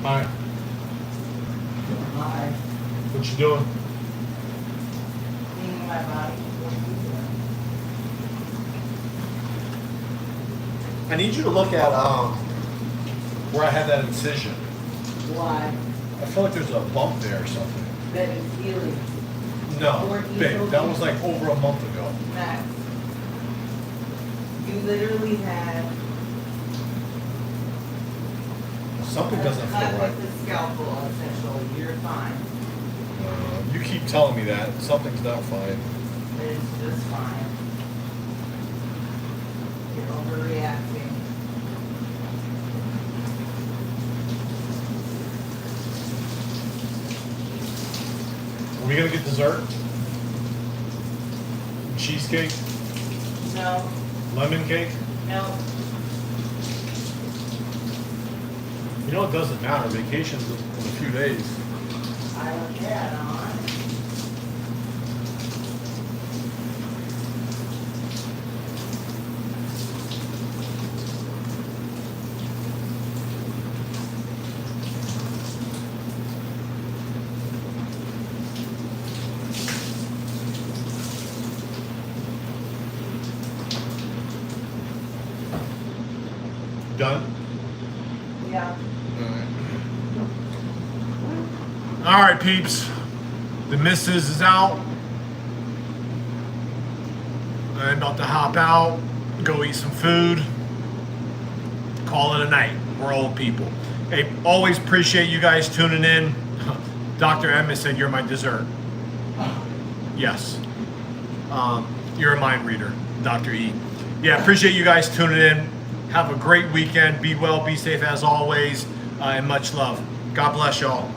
Hi. Hi. What you doing? Cleaning my body. I need you to look at where I had that incision. Why? I feel like there's a bump there or something. That is healing. No, Or babe, easily- that was like over a month ago. Max. You literally had Something doesn't feel cut right. with the scalpel, essentially. You're fine. You keep telling me that something's not fine. It's just fine. You're overreacting. Are we gonna get dessert? Cheesecake? No, Lemon cake? no. You know it doesn't matter. Vacation's in a few days. I don't care, no. Done? Yeah. All right, peeps. The missus is out. I'm about to hop out, go eat some food, call it a night. We're old people. Hey, always appreciate you guys tuning in. Dr. Emmett said you're my dessert. Yes. You're a mind reader, Dr. E. Yeah, appreciate you guys tuning in. Have a great weekend. Be well, be safe as always, and much love. God bless y'all.